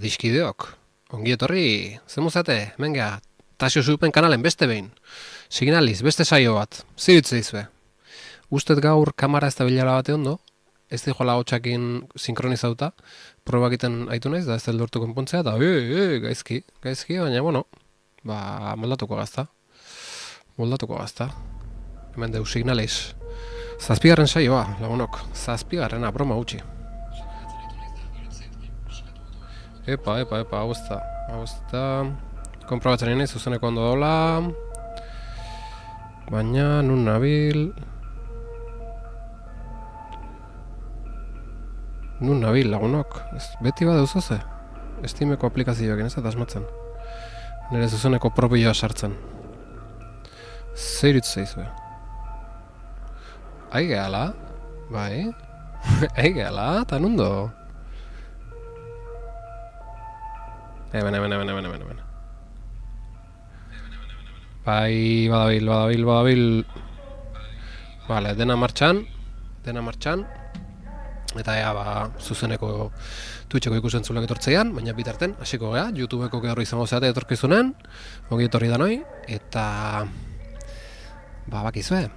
Adiskideok, ongi etorri, zemuzate, menga, Tasio Zupen kanalen beste behin. Signaliz, beste saio bat, ziritze izue. Ustet gaur kamara ez da bilara bate ondo, ez di joala hotxakin sinkronizauta, proba egiten aitu naiz, da ez da lortu konpontzea, eta gaizki, baina, bueno, moldatuko gazta. Hemen deu Signaliz. Zazpigarren saioa, lagunok, zazpigarrena, broma gutxi. Epa, hau ez da, konprobatzen nahi zuzeneko ondo dola, baina nun nabil, lagunok, beti badeu zoze, Steameko aplikazioekin ez da asmatzen, nire zuzeneko propioa sartzen, zeiritz zeizue. Aigeala, bai, aigeala, eta nundo. Hemen. Bai, badabil. Vale, dena martxan. Eta zuzeneko Twitcheko ikusentzulek etortzean, baina bitarten, hasiko gea, YouTubeko gaur izango zeate etorkizunen, ongi etorri danoi, eta bakizue.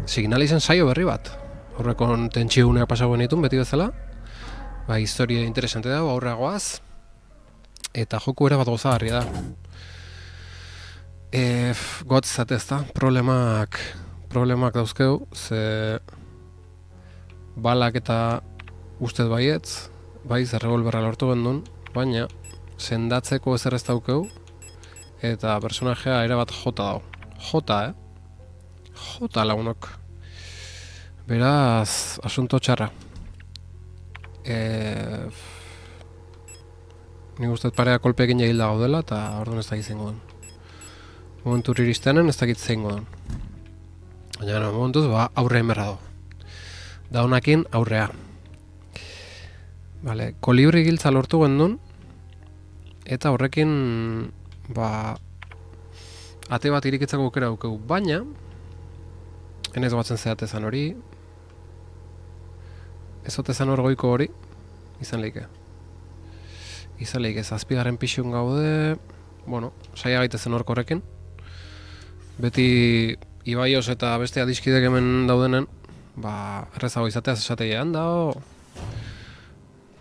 Signalizen saio berri bat. Horrekon tentsiuneak pasagoen ditun beti bezala. Historia interesante dago, aurreagoaz. Eta joku ere bat gozagarria da. Gotzat ez da, problemak dauzkeu, ze balak eta ustez baietz, zer revolverra lortu gendun, baina sendatzeko ezer ez daukeu, eta personajea ere bat jota dago. Jota lagunok. Beraz, asunto txarra. Nik uste parea kolpeekin jahil dago dela, eta orduan ez dakit zein godon. Momentur iristenen ez dakit zein godon. Baina momentuz, aurrea inberra do. Daunakin aurrea. Vale, kolibri giltza lortu gendun, eta horrekin, ate bat irikitzako aukera aukeu, baina, enez batzen zehatezan hori, ezotezan hor goiko hori, izan leike. Zazpigarren pixun gaude, saia gaitezen horko horrekin. Beti Ibaioz eta beste adiskidek hemen daudenen, errezago izatea esatean dao.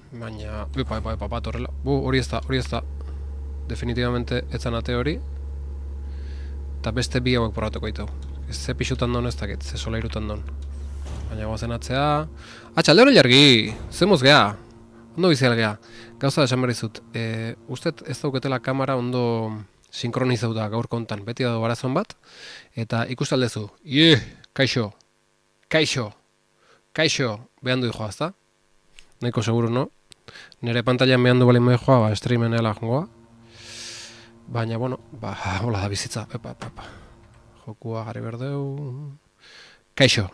Baina, bat horrela. Hori ez da. Definitivamente etzan ate hori. Eta beste bi hauek porratuko ditu. Ez ze pixutan don ez dakit, ze solairutan don. Baina guazen atzea. Atxalde hori jargi, zemuz geha. Ondo bizial geha. Gauza esan berri zut, ustet ez dauketela kamera ondo sinkronizauta gaur kontan, beti dago barazon bat, eta ikustaldezu, kaixo, behan du joa, ezta? Nahiko seguru, no? Nire pantailan behan du balin mehi joa, streamen eala jongoa. Baina, hola da bizitza, jokua gari berdeu. Kaixo,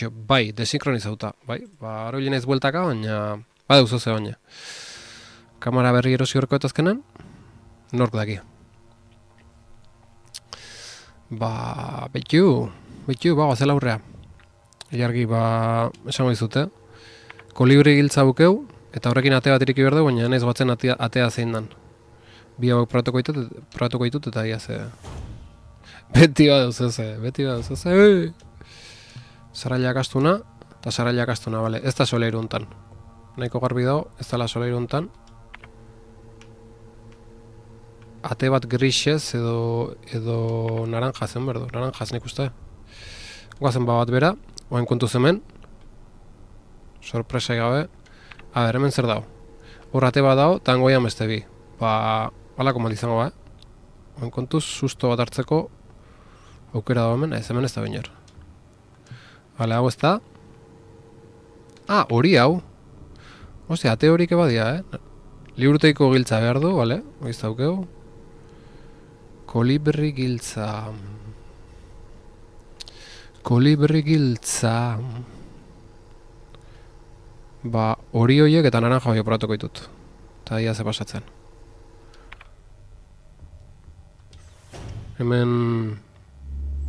bai, desinkronizauta, bai, aroilen ez bueltaka, baina badeu zoze baina. Kamara berri erosi horko etazkenen, nork daki. Betiu, zela aurrea. Ilargi, esango dizute. Kolibri giltza bukeu, eta horrekin ate bat iriki berdeu, baina naiz batzen atea zein dan. Bi hauek probatuko ditut, eta ia ze. Beti badeu zoze. Zarailak astuna, eta zarailak astuna, bale, ez da soleiru hontan. Nahiko garbi dago, ez dela soleiru hontan. Ate bat grisez edo naranjazen berdo, naranjaz nik uste. Guazen bat bera, oain kontuz hemen. Sorpresai gabe. Hemen zer dago. Hor ate bat dago, eta hangoian beste bi. Halako mal izango oain kontuz, susto bat hartzeko aukera dago hemen, hemen ez da binor. Hale, hau ez da. Hori hau. Ostia, ate horik ebadia, Liburuteiko giltza behar du, bale? Oiz daukeu. Kolibri giltza. Hori horiek eta naranja hori operatuko ditut. Eta ia ze pasatzen. Hemen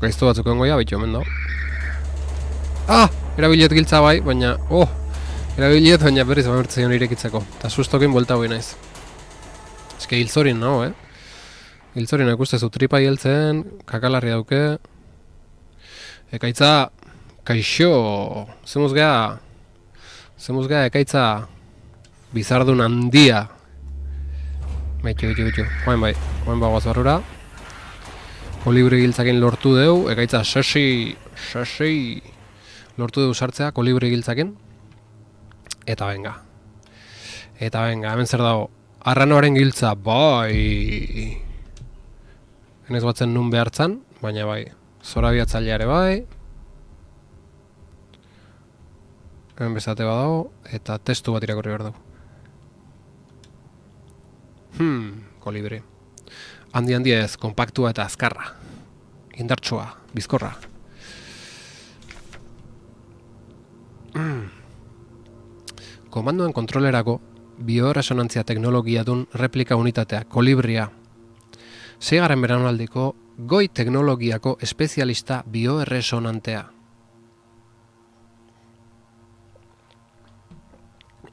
gaizto batzuk engoia, bitu hemen dago. Erabilet giltza bai, baina, Erabiliet, baina berriz bamertzeion irekitzeko. Eta sustokin buelta hoi naiz. Eske hiltzorin nago, Hiltzorin ikustezu tripa hieltzen, kakalarri dauke. Ekaitza, kaixo, zemuz geha ekaitza bizardun handia. Betxo, joan bagoaz barrura. Kolibri giltzakin lortu deu, ekaitza sesi, lortu deu sartzea kolibri giltzakin. Eta venga, hemen zer dago, arranoaren giltza, bai. Henez batzen nun behartzan, baina bai, zorabiatzaileare bai. Hemen bezate badago, eta testu bat irakurri behar dugu. Kolibri. Handi ez, kompaktua eta azkarra. Indartsua, bizkorra. Komandoen kontrolerako bioresonantzia teknologiadun replika unitatea, kolibria. 6. belaunaldiko goi teknologiako espezialista bioresonantea.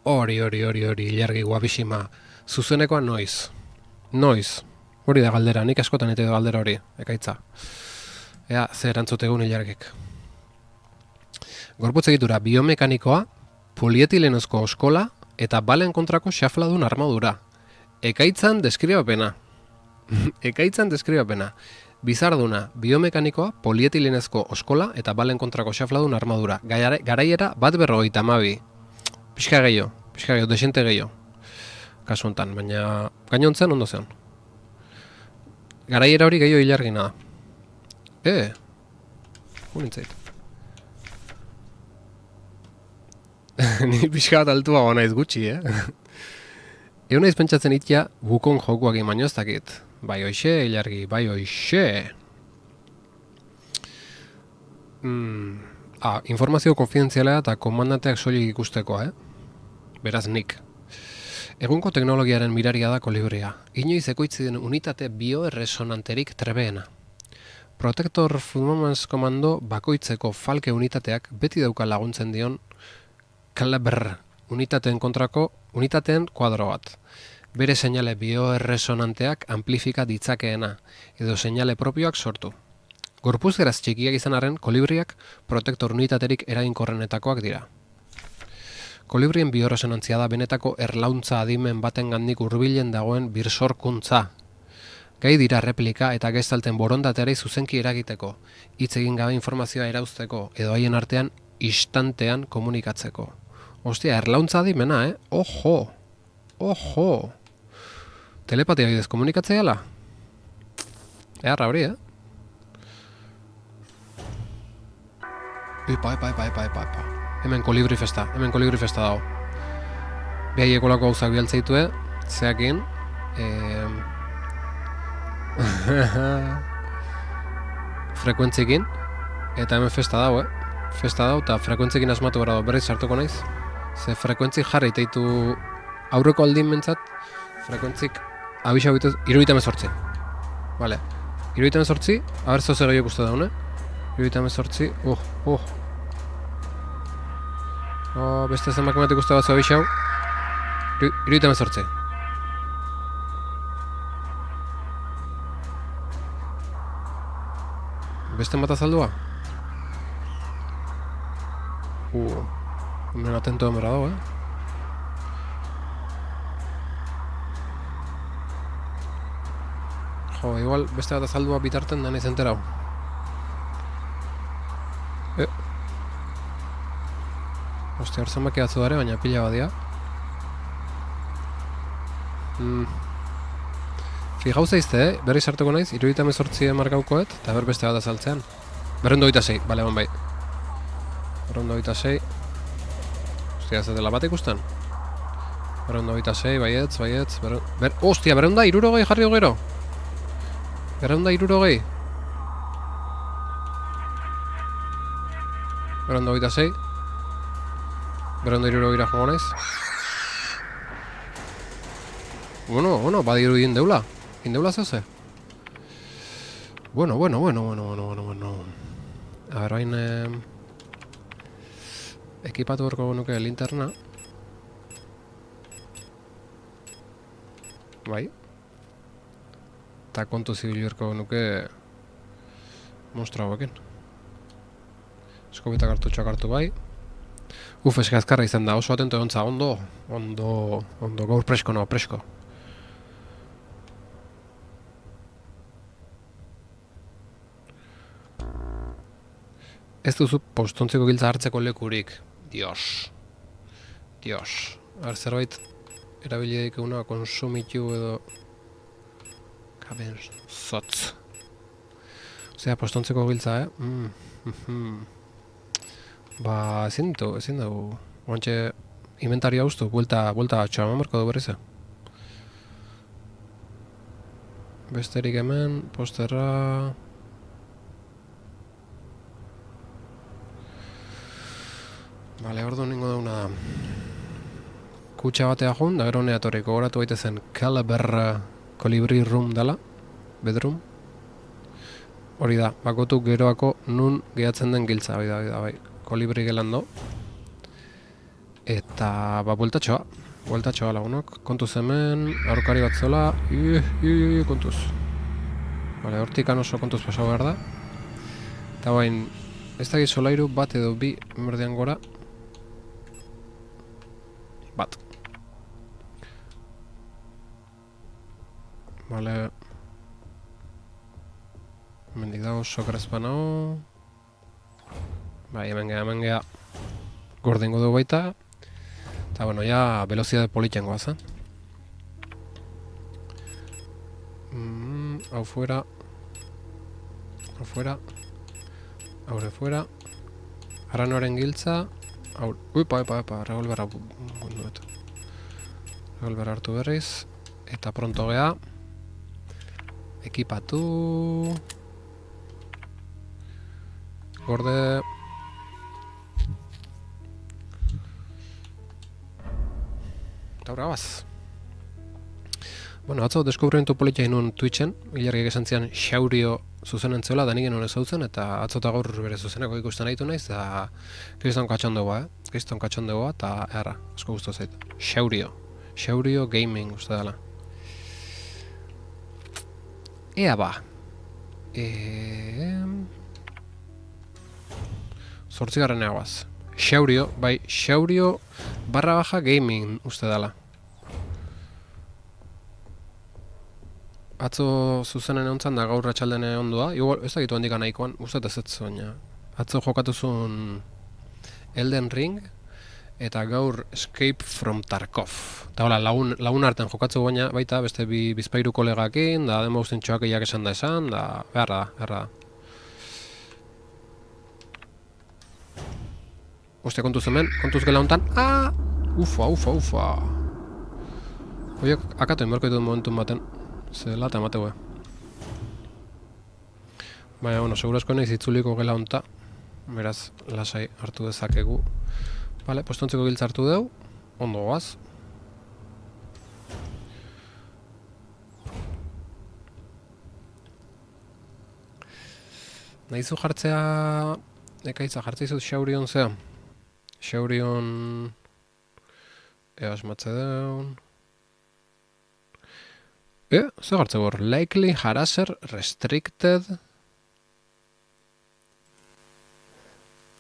Hori, ilargi guabisima. Zuzenekoa noiz. Hori da galdera, nik askotan ete da galdera hori, ekaitza. Ea, ze erantzute egun ilargik. Gorputz egitura biomekanikoa, polietilenozko oskola eta balen kontrako xafladun armadura. Ekaitzan deskribapena. Bizarduna, biomekanikoa, polietilenezko oskola eta balen kontrako xafladun armadura. Garaiera bat 52. Pixka gehiago, desente gehiago. Kasu honetan, baina gainontzen ondo zeon. Garaiera hori gehiago ilargina da. Unintzait. Ni pixka bat altua naiz gutxi, Egon naiz pentsatzen itia bukon jokuak baino ez dakit. Bai hoxe, ilargi, bai hoxe. Informazio konfidenziala eta komandanteak soilik ikustekoa, Beraz nik. Egunko teknologiaren miraria da kolibria. Inoiz ekoitzi den unitate bioerresonanterik trebeena. Protector Performance Komando bakoitzeko falke unitateak beti dauka laguntzen dion Kalabr unitateen kuadro bat. Bere seinale bioerresonanteak amplifika ditzakeena, edo seinale propioak sortu. Gorpuzgeraz txikiak izan arren, kolibriak protektor unitaterik eraginkorrenetakoak dira. Kolibrien bioresonantzia da benetako erlauntza adimen baten gandik hurbilen dagoen birsorkuntza. Gai dira replika eta gestalten borondateari zuzenki eragiteko, hitz egin gabe informazioa erauzteko, edo haien artean instantean komunikatzeko. Ostia, erlauntza adimena, Ojo! Telepatia bidez komunikatzea gala? Earra hori, Epa. Hemen kolibri festa dago. Behaiek olako gauzak bialtzeitue, zeakin. Frekuentzikin. Eta hemen festa dago, Festa dago eta frekuentzikin asmatu gara dago, berriz sartuko naiz. Ze frekuentzik jarri iteitu aurreko aldin mentzat, frekuentzik abisa bituz, 78. Vale. 78, haber zoze gehiago uste daune. 78, beste zenbak ematik uste bat zu abisau. 78. Beste mata zaldua? Hemen atento emera dago, Jo, igual beste bat azaldua bitarten da nahi zenterau. Ostia, hartzen baki batzu dare, baina pila badia. Fijau zaizte, berri sartuko naiz, 78 markaukoet, eta beste bat azaltzean. 226, bale, bai. 226. Ostia, ez dela bat ikusten? 226, baietz. Ostia, 260 jarri gero. 260. 226. 260 jogo naiz. Bueno, badiru indeula. Indeula zeuze. Bueno. A ver, hain... ekipatu berko nuke linterna. bai. Eta kontu zibilurko nuke monstra hauekin. Eskobita kartutxoak hartu bai. Eske azkarra izan da, oso atento egontza, ondo, gaur presko, no, presko. Ez duzu postontzeko giltza hartzeko lekurik. Dios. Zerbait erabili daikeguna konsumitu edo... Kaben, zotz. Osea, postontzeko giltza, Ba, ezin dugu. Oantxe, inventario hauztu, buelta txoa marko du berriz. Besterik hemen, posterra... Bale, ordu ningo dauna da. Kutxa batea joan, da gero neatoriko goratu baita zen Calabar Colibri Room dela, bedroom. Hori da, bakotu geroako nun gehatzen den giltza, bai. Kolibri gelan do. Eta, bueltatxoa lagunok. Kontuz hemen, aurkari bat zola. Kontuz. Bale, hortikan oso kontuz pasau behar da. Eta bain, ez da solairu bat edo bi merdean gora. Bat. Bale. Mendik dago sokrazpan hau. Bai, hemen geha. Gordengo dugu baita. Eta, bueno, ya velocidade politxen goazen. Hau fuera. Haure fuera. Arranoaren giltza. Uipa, revolver hartu berriz. Eta pronto geha. Ekipatu. Gorde. Eta hori gabaz. Bueno, atzo deskubrimentu politia inun Twitchen, hilargiak esan zian Xaurio zuzenen zeola, da nigen honez hautzen, eta atzo eta gaur bere zuzeneko ikusten nahitu naiz, eta kriston katxondegoa, kriston katxondegoa, eta erra, asko guztu zait. Xaurio Gaming, uste dela. Ea ba. Zortzigarren egoaz. Xaurio / gaming, uste dela. Atzo zuzenen egontzan da gaur atxalden ondua. Igual, ez da gitu handik nahikoan, uste ez baina. Atzo jokatu zuen Elden Ring, eta gaur Escape from Tarkov. Eta hola, lagun artean jokatzu baita, beste bizpairu kolegakin, da demo guztien txoakeiak esan da, beharra da. Ostia, kontuz hemen, kontuz gela hontan. Ufa. Oiek, akatu inberko ditut momentun baten. Ze lata emategue. Baina, bueno, segurasko nahiz itzuliko gela honta. Beraz, lasai hartu dezakegu. Vale, postontzeko giltza hartu deu. Ondo goaz. Nahizu jartzea... Ekaitza, jartzea izut Xaurion zea. Xaurion... Ea asmatze deun... Zer gartze gor? Likely, harasser, restricted...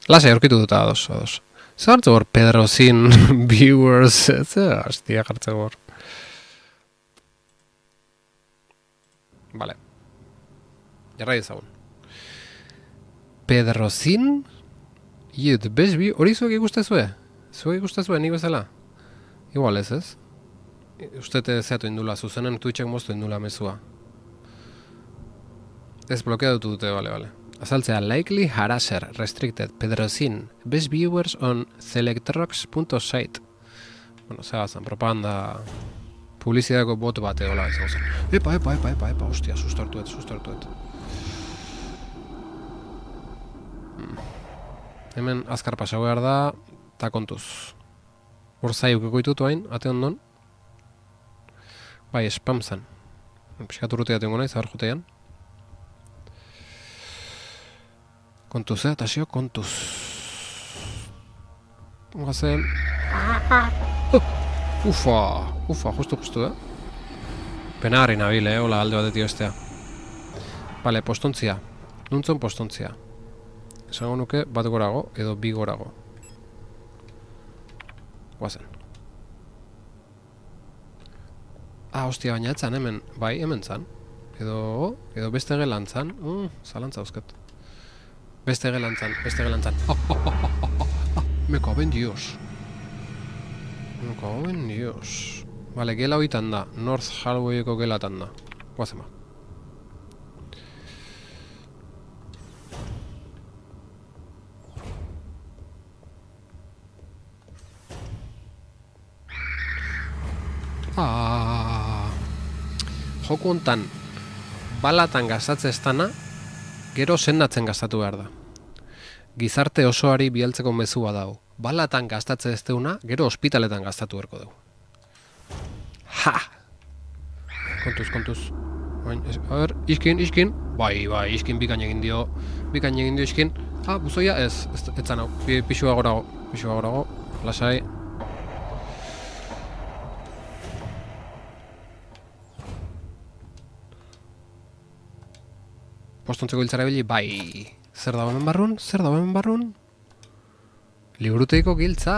Lasai, aurkitu dut ados. Zer gartze gor? Pedrozin, viewers... Zer hastia gartze gor. Vale. Jarra ezagun. Pedrozin... Iut, bezbi, hori zuek ikustezue? Zuek ikustezue, nik bezala? Igual ez? Ustete zeatu indula, zuzenen Twitchek moztu indula mezua. Ez blokeatu dute, bale. Azaltzea, likely harasser, restricted, Pedrozin, best viewers on selectrox.site. Bueno, zegazan, propaganda... Publizidako bot bate, hola, ez gauzen. Epa, ostia, sustartuet. Hemen azkar pasau behar da, eta kontuz. Hor zaiuk ekoitutu hain, ate ondon. Bai, spam zen. Piskat urrutea tengo nahi, zabar jutean. Kontuz, tasio, kontuz. Gazen. Ufa, justu, Penagarri nabil, hola alde batetik bestea. Bale, postontzia. Nuntzon postontzia. Esango nuke bat gorago edo bi gorago. Guazen. Hostia, baina etzan hemen. Bai, hemen zan. Edo beste gelan zan. Zalantza eusket. Beste gelan zan. Me cago en Dios. Vale, gela hoitan da. North Hallwayeko gelatan da. Guazen ba. Joku hontan balatan gastatze estana, gero sendatzen gastatu behar da. Gizarte osoari bialtzeko mezua dago. Balatan gastatze ez deuna, gero ospitaletan gastatu beharko dugu. Ha! Kontuz. A ber, iskin. Bai, iskin bikain egin dio iskin. Buzoia ez zan hau. Pixua gorago. Lasai. Postontzeko giltzara bili, bai. Zer dago hemen barrun? Liburuteiko giltza!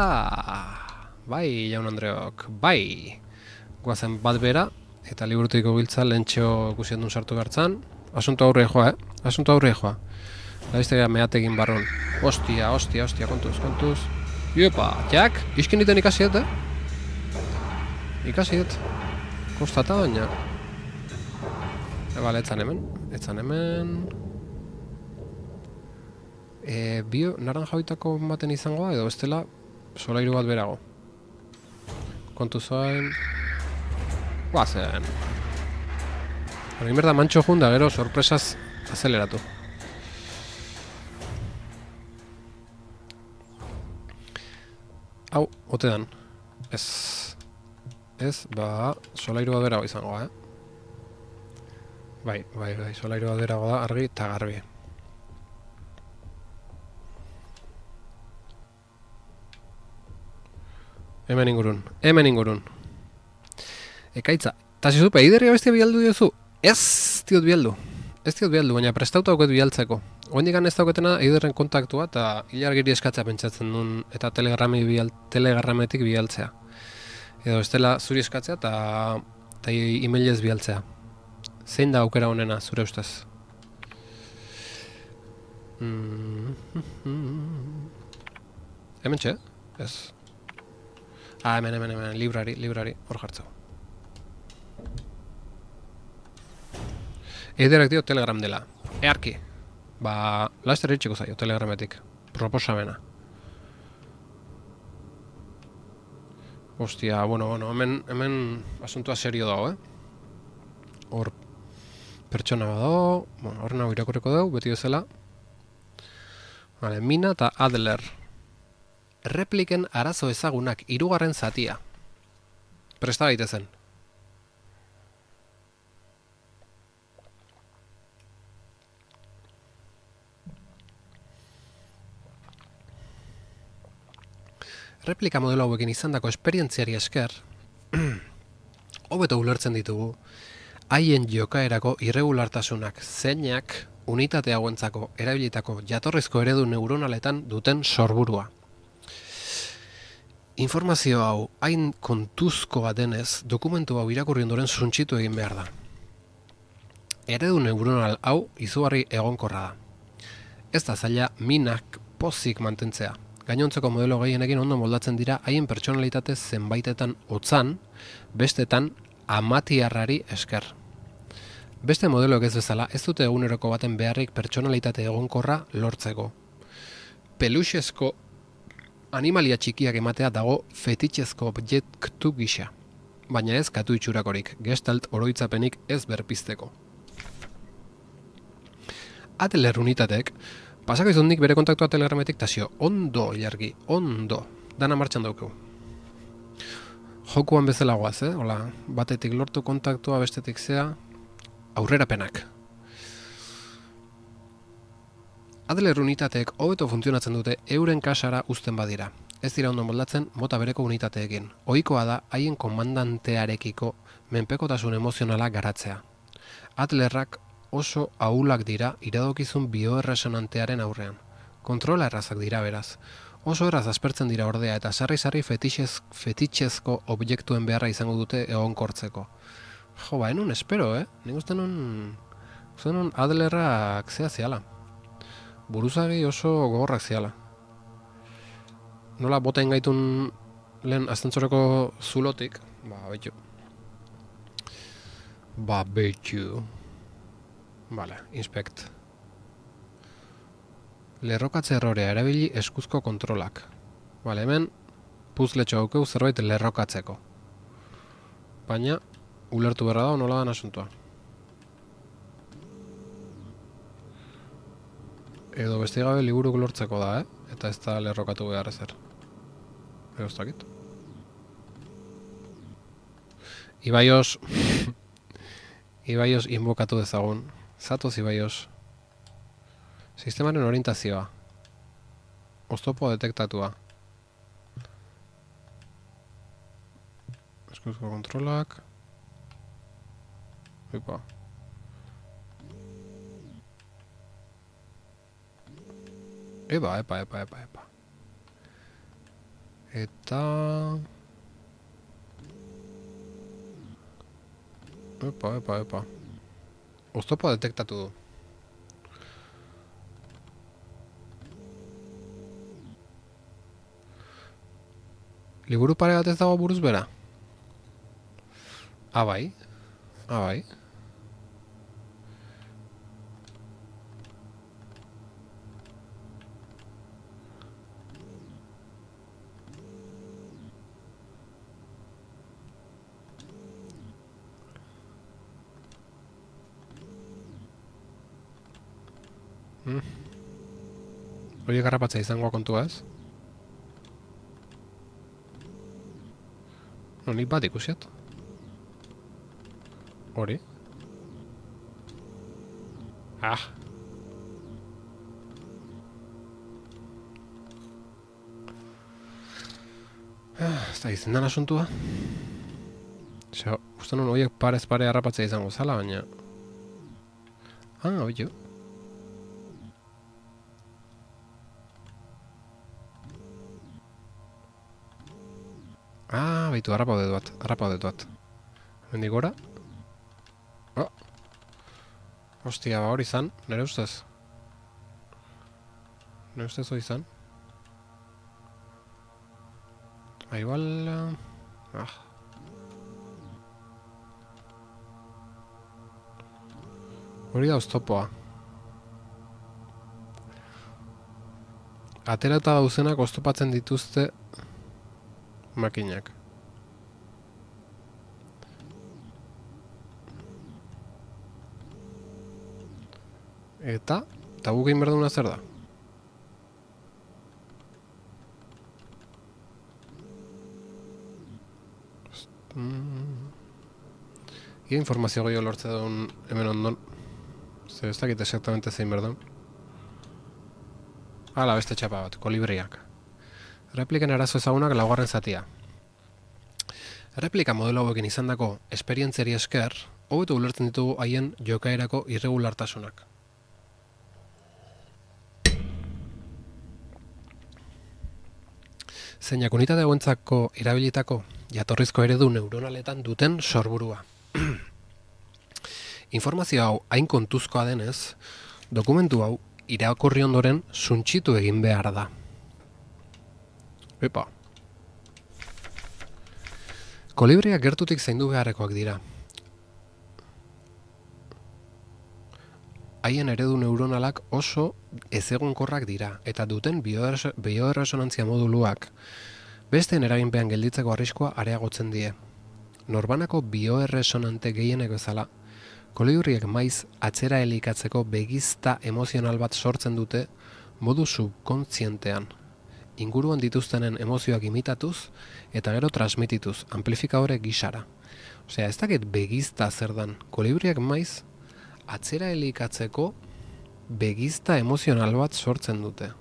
Bai, jaun Andreok, bai! Guazen bat bera, eta liburuteiko giltza lehentxo kusien duen sartu behartzan. Asunto aurre joa, Laizte mehategin barrun. Ostia, kontuz. Iepa, jak, iskin iten ikasiet, Ikasiet. Kostata baina. Bale, etzan hemen. Bio, naranja hoitako baten izangoa, edo bestela solairu bat berago. Kontu zoain. Guazen. Egin berda mantxo junda, gero sorpresaz azeleratu. Hau, ote dan. Ez, solairu bat berago izangoa, Bai, solairu bat berago da, argi eta garbi. Hemen ingurun. Ekaitza. Eta zizupe, eiderria bestia bialdu diozu? Ez diot bialdu, baina prestauta dauket bialtzeko. Oendikan ez dauketena eiderren kontaktua eta hilargiri eskatzea pentsatzen duen eta telegrametik bialtzea. Edo bestela zuri eskatzea eta emailez bialtzea. Zein da aukera honena, zure ustez? Hemen txe? Ez. Hemen, librari, hor jartzeu. Eiderak dio telegram dela. Earki. Laster hitxiko zaio telegrametik. Proposamena. Ostia, bueno, hemen asuntua serio dago, Hor pertsona badago, hor nago irakurriko dugu, beti bezala. Vale, Mina eta Adler. Repliken arazo ezagunak 3. zatia. Presta gaitezen. Replika modelo hauekin izandako esperientziari esker, hobeto ulertzen ditugu, haien jokaerako irregulartasunak zeinak unitate hauentzako erabilitako jatorrizko eredu neuronaletan duten sorburua. Informazio hau hain kontuzkoa denez, dokumentu hau irakurri ondoren suntxitu egin behar da. Eredu neuronal hau izugarri egonkorra da. Ez da zaila minak pozik mantentzea. Gainontzeko modelo gehienekin ondo moldatzen dira haien pertsonalitate zenbaitetan hotzan, bestetan amatiarrari esker. Beste modeloek ez bezala, ez dute eguneroko baten beharrik pertsonalitate egonkorra lortzeko. Peluxezko animalia txikiak ematea dago fetitxezko objektu gisa, baina ez katu itxurakorik, gestalt oroitzapenik ez berpizteko. Adler unitatek, pasako izundik bere kontaktua telegrametik tasio, ondo, ilargi, ondo, dana martxan daukeu. Jokuan bezala guaz, Hola, batetik lortu kontaktua, bestetik zea, aurrerapenak. Adler unitateek hobeto funtzionatzen dute euren kasara uzten badira. ez dira ondo moldatzen mota bereko unitateekin. Ohikoa da haien komandantearekiko menpekotasun emozionala garatzea. Adlerrak oso ahulak dira iradokizun bioerresonantearen aurrean. Kontrola errazak dira beraz. Oso erraz aspertzen dira ordea eta sarri-sarri fetitxezko objektuen beharra izango dute egonkortzeko. Jo, enun espero, Nik uste nun Adlerrak zea ziala. Buruzagi oso gogorrak ziala. Nola boten gaitun lehen astentzoreko zulotik, betxu. Vale, inspect. Lerrokatze errorea erabili eskuzko kontrolak. Vale, hemen puzletxo haukeu zerbait lerrokatzeko. Baina, ulertu berra da, nola dan asuntua. Edo beste gabe liburuk lortzeko da, Eta ez da lerrokatu behar ezer. Edo ez dakit. Ibaios. Ibaios inbokatu dezagun. Zatoz Ibaios. Sistemaren orientazioa. Oztopo detektatua. Eskuzko kontrolak. Epa. Epa. Eta... Epa. Oztopoa detektatu du. Liburu pare bat ez dago buruz bera? Bai. Horiek harrapatzea izangoa kontua ez? Nik bat ikusiat. Hori. Ez da izendan asuntua. Uste nun horiek parez pare harrapatzea izango zala, baina... Oio. Baitu, harrapaude duat. Hemendik gora. Hostia, hori izan, nire ustez. Hori izan. Igual... Hori da oztopoa. Aterata dauzenak oztopatzen dituzte makinak. Eta guk egin berduna zer da? Ia informazio gehiago lortze duen hemen ondon. Ez dakit exactamente zein berdun. Beste txapa bat, kolibriak. Repliken arazo ezagunak laugarren zatia. Replika modelo hauekin izandako esperientzeri esker, hobeto ulertzen ditugu haien jokaerako irregulartasunak. Zeinak unitate hauentzako erabilitako jatorrizko eredu neuronaletan duten sorburua. Informazio hau hain kontuzkoa denez, dokumentu hau irakurri ondoren suntsitu egin behar da. Epa. Kolibriak gertutik zaindu beharrekoak dira. Haien eredu neuronalak oso ezegonkorrak dira eta duten bioerresonantzia moduluak besteen eraginpean gelditzeko arriskua areagotzen die. Norbanako bioerresonante gehienek bezala, kolibriek maiz atzera elikatzeko begizta emozional bat sortzen dute modu subkontzientean, inguruan dituztenen emozioak imitatuz eta gero transmitituz, amplifikadore gisara. Osea, ez dakit begizta zer dan, kolibriek maiz atzera elikatzeko begizta emozional bat sortzen dute.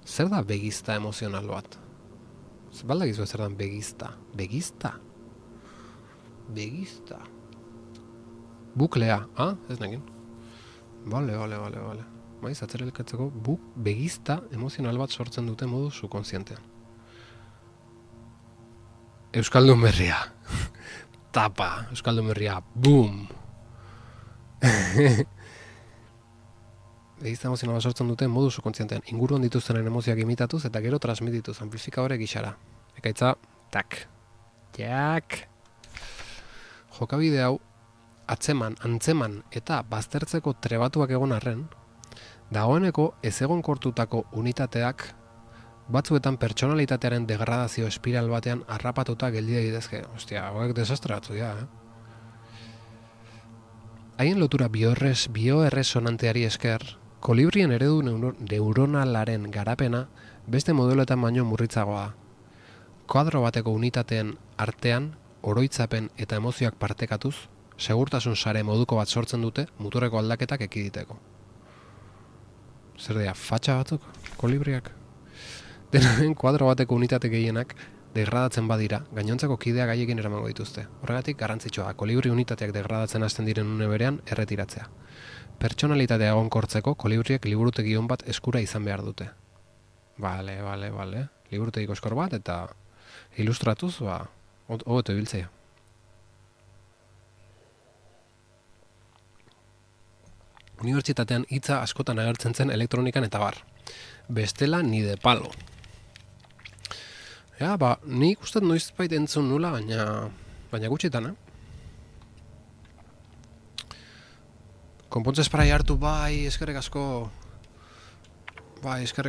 Zer da begizta emozional bat? Baldakizu zer dan begizta? Begizta? Begizta? Buklea, ez nekin. Bale. Maiz, atzerelkatzeko begizta emozional bat sortzen dute modu subkonzientean. Euskaldun berria. Tapa, Euskaldun berria. Boom! Begizta emozional bat sortzen dute modu subkonzientean. Inguruan dituztenen emozioak imitatuz eta gero transmitituz amplifikadore gixara. Ekaitza, tak. Jak! Jokabide hau antzeman eta baztertzeko trebatuak egon arren, dagoeneko ezegonkortutako unitateak batzuetan pertsonalitatearen degradazio espiral batean harrapatuta geldi daitezke. Ostia, hauek desastre batzu dira, Haien lotura bioerresonanteari esker, kolibrien eredu neuronalaren garapena beste modeloetan baino murritzagoa. Koadro bateko unitateen artean, oroitzapen eta emozioak partekatuz, segurtasun sare moduko bat sortzen dute muturreko aldaketak ekiditeko. Zer dira, fatxa batzuk, kolibriak? Denen koadro bateko unitate gehienak degradatzen badira, gainontzeko kideak haiekin eramango dituzte. Horregatik garrantzitsua, kolibri unitateak degradatzen hasten diren une berean erretiratzea. Pertsonalitatea egonkortzeko kolibriek liburutegi on bat eskura izan behar dute. Bale. Liburutegiko eskor bat eta ilustratuz, hobeto ibiltzea. Unibertsitatean hitza askotan agertzen zen elektronikan eta bar. Bestela ni de palo. Ja, nik uste noizbait entzun nula, baina gutxitan, Konpontze esprai hartu, eskerrik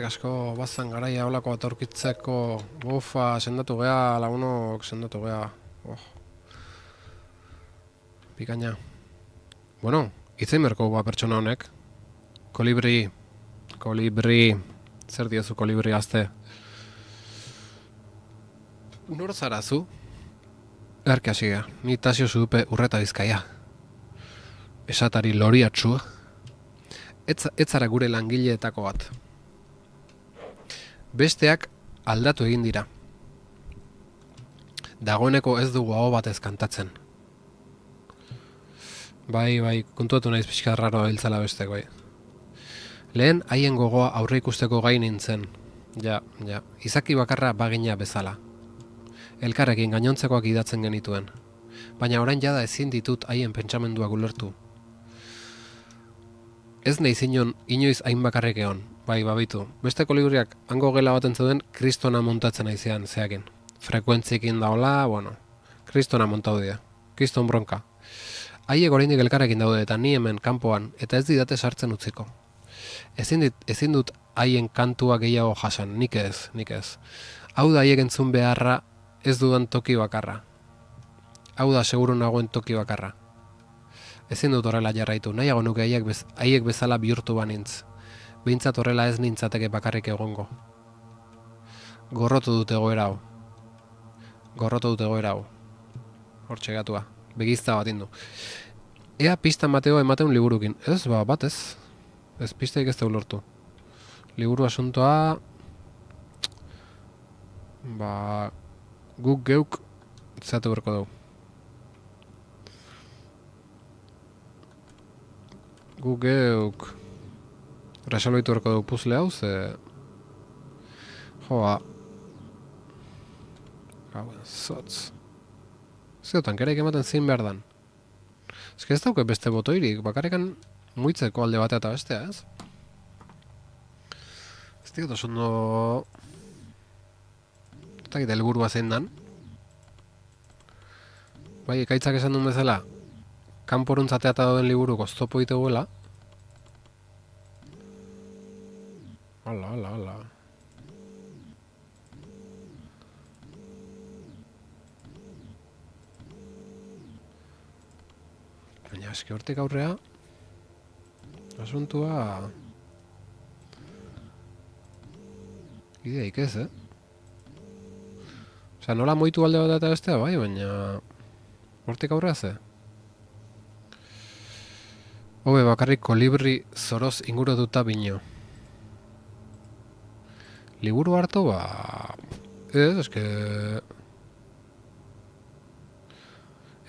asko, bazan garaia holako bat aurkitzeko, sendatu gea, lagunok, sendatu gea. Pikaina. Bueno, itzein berko pertsona honek. Kolibri, zer diozu kolibri gazte? Nor zarazu? Erke hasi gea, ni Tasio Zudupe Urreta Bizkaia. Esatari loriatzu. Etzara gure langileetako bat. Besteak aldatu egin dira. Dagoeneko ez dugu aho batez kantatzen. Bai, kontuatu naiz pixka raro hiltzala bestek, bai. Lehen haien gogoa aurre ikusteko gai nintzen. Ja, izaki bakarra bagina bezala. Elkarrekin gainontzekoak idatzen genituen. Baina orain jada ezin ditut haien pentsamenduak ulertu. Ez nahi zinon inoiz hain bakarrik egon. Bai, babitu. Beste kolibriak hango gela baten zeuden kristona montatzen aizean zeakin. Frekuentzikin daola, kristona montau dira. Kriston bronka. Haiek oraindik elkarrekin daude eta ni hemen kanpoan eta ez didate sartzen utziko. Ezin dut haien kantua gehiago jasan, nik ez. Hau da haiek entzun beharra ez dudan toki bakarra. Hau da seguru nagoen toki bakarra. Ezin dut horrela jarraitu, nahiago nuke haiek bezala bihurtu banintz. Behintzat horrela ez nintzateke bakarrik egongo. Gorrotu dut egoera hau. Hortxe gatua. Begizta bat indu. Ea pista mateo emateun liburukin. Ez, batez. Ez pistaik ez da ulortu. Liburu asuntoa... guk geuk zatu berko dugu. Guk geuk resolbitu berko dugu puzle hau, ze... Zotz. Ziotan, kereik ematen zin behar dan. Ez dauke beste botoirik, bakarrikan muitzeko alde batea eta bestea, ez? Ez diot oso ondo... Ez dakit helburua zein dan. Bai, ekaitzak esan duen bezala, kanporuntzatea eta dauden liburuko oztopo diteguela. Hala. Baina eski hortik aurrea asuntua ideik ez, Osea, nola moitu alde bat eta bestea, bai, baina hortik aurrea ze? Hobe bakarrik kolibri zoroz ingurututa bino. Liburu hartu, ba... Ez, eske...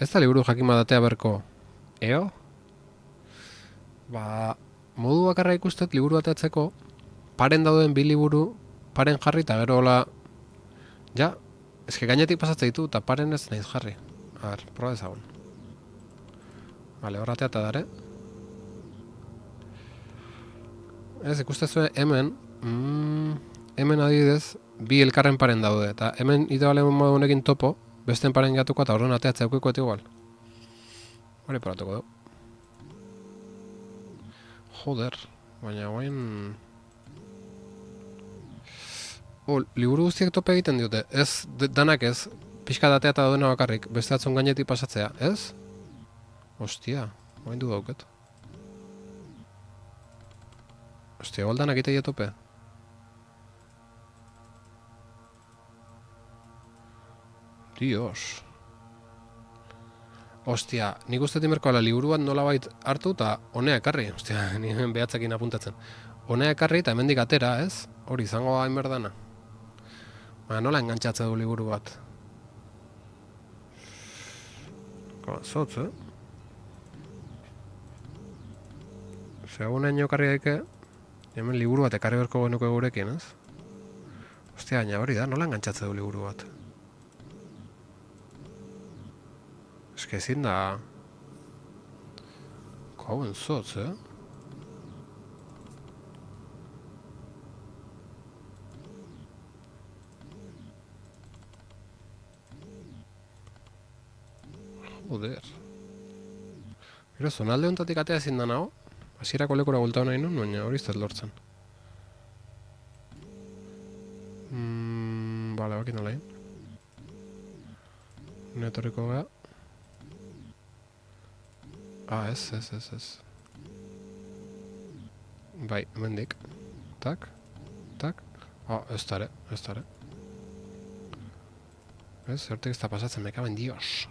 Ez da liburu jakin badatea berko. Eo? Ba... Modu bakarra ikustet liburu bateatzeko, paren dauden bi liburu, paren jarri eta gero hola... Ja, eske gainetik pasatzen ditu, eta paren ez nahiz jarri. A ber, proba ezagun. Vale, horratea eta dare. Ez, ikustezue hemen, hemen adibidez, bi elkarren paren daude, eta hemen idealen modu honekin topo, besten paren gatuko eta horren ateatzea eukiko igual. Hori paratuko du. Joder, baina guain... liburu guztiek tope egiten diote, ez, danak ez, pixka datea eta daudena bakarrik, beste atzon gainetik pasatzea, ez? Ostia, guain du dauket. Ostia, goldanak ite tope. Dios. Ostia, nik uste timerko ala liburu bat nolabait hartu eta honea ekarri. Ostia, nien behatzekin apuntatzen. Honea ekarri eta hemendik atera, ez? Hori izango hain berdana. Baina nola engantxatze du liburu bat? Zotz, Segun hain jokarri daike, hemen liburu bat ekarri berko genuke gurekin, ez? Ostia, baina hori da, nola engantxatze du liburu bat? Eske ezin da... Hauen zotz, Joder. Gero, zonalde honetatik atea ezin da nago. Hasierako lekura bultau nahi nun, baina hori ez lortzen. Bale, bakin nola Netorriko gara. Ez. Bai, hemendik. Tak. Ez dara. Ez, zertek ez da pasatzen, me caben Dios.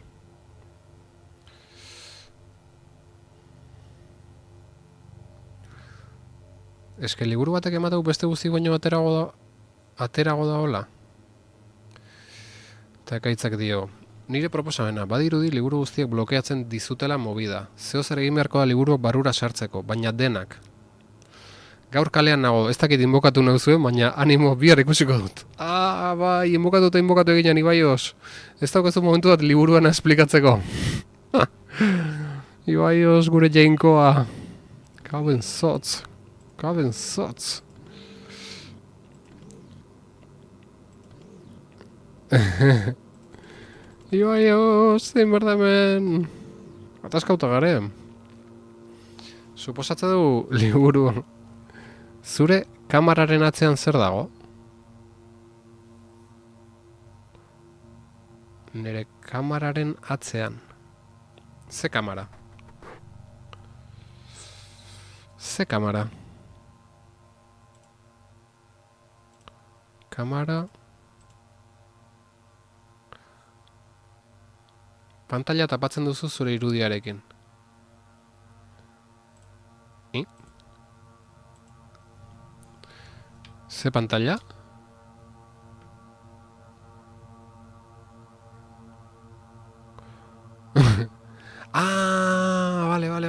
Eske liburu batek emateu beste guzti baino aterago da hola. Eta ekaitzak dio. Nire proposamena, badirudi liburu guztiek blokeatzen dizutela movida. Zeo zer egin beharko da liburuak barrura sartzeko, baina denak. Gaur kalean nago, ez dakit inbokatu nauzuen, baina animo bihar ikusiko dut. Bai, inbokatu eginean, Ibaios. Ez daukazu momentu bat liburuan esplikatzeko. Ibaios gure jainkoa. Kaben zotz. Ibaios, zein berda hemen. Ataskauta gare. Suposatze du liburu. Zure kamararen atzean zer dago? Nire kamararen atzean. Ze kamara? Kamara... Pantalla tapatzen duzu zure irudiarekin. Ze pantalla?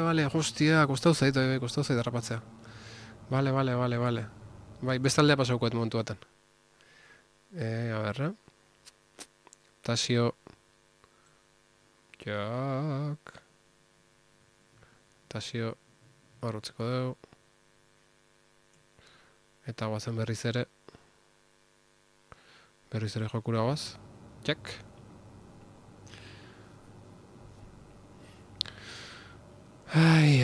Vale. Hostia, kostau zait harrapatzea. Vale. Bai, bestaldea pasaukoet momentu baten. A berra. Tasio... Jak... Tasio... Horrotzeko dugu. Eta guazen berriz ere jokura guaz. Jak. Ai.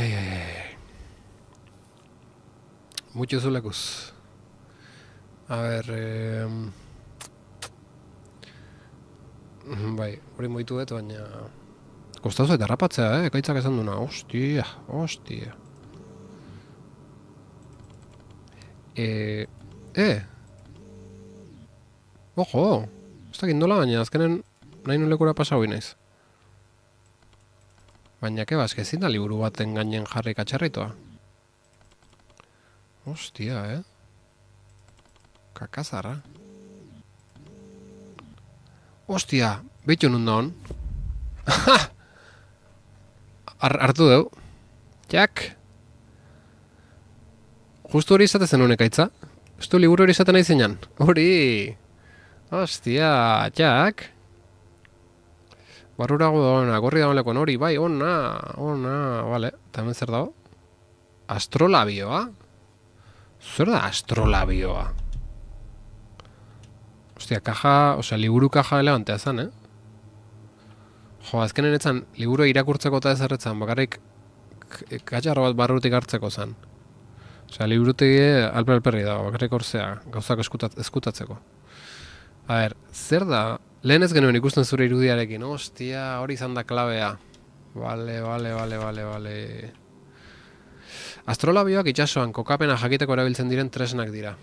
Mucho zulekuz. A ber... Bai, hori moitu dut, baina... Kostau zait harrapatzea, ekaitzak esan duna. Ostia. Ojo! Ez dakit nola baina, azkenen nahi nulekura pasau inaiz. Baina, keba, ezin da liburu baten gainen jarri katxarritoa. Ostia, Kakazarra. Ostia, behitu nun daun. Hartu deu. Jak. Justu hori izate zen honek aitza. Justu liburu hori izaten nahi zeinan. Hori. Ostia, jak. Barrurago dagoena, gorri dagoeneko hori, bai, ona, vale. Eta hemen zer dago? Astrolabioa? Zer da astrolabioa? Ostia, liburu kaja elegantea zen, Jo, azkenen etzan, liburu irakurtzeko eta ezerretzan, bakarrik katxarro bat barrutik hartzeko zen. Liburutik alperri dago, bakarrik horzea, gauzak eskutatzeko. A ber, zer da? Lehen ez genuen ikusten zure irudiarekin, ostia, hori izan da klabea. Vale. Astrolabioak itxasoan kokapena jakiteko erabiltzen diren tresnak dira.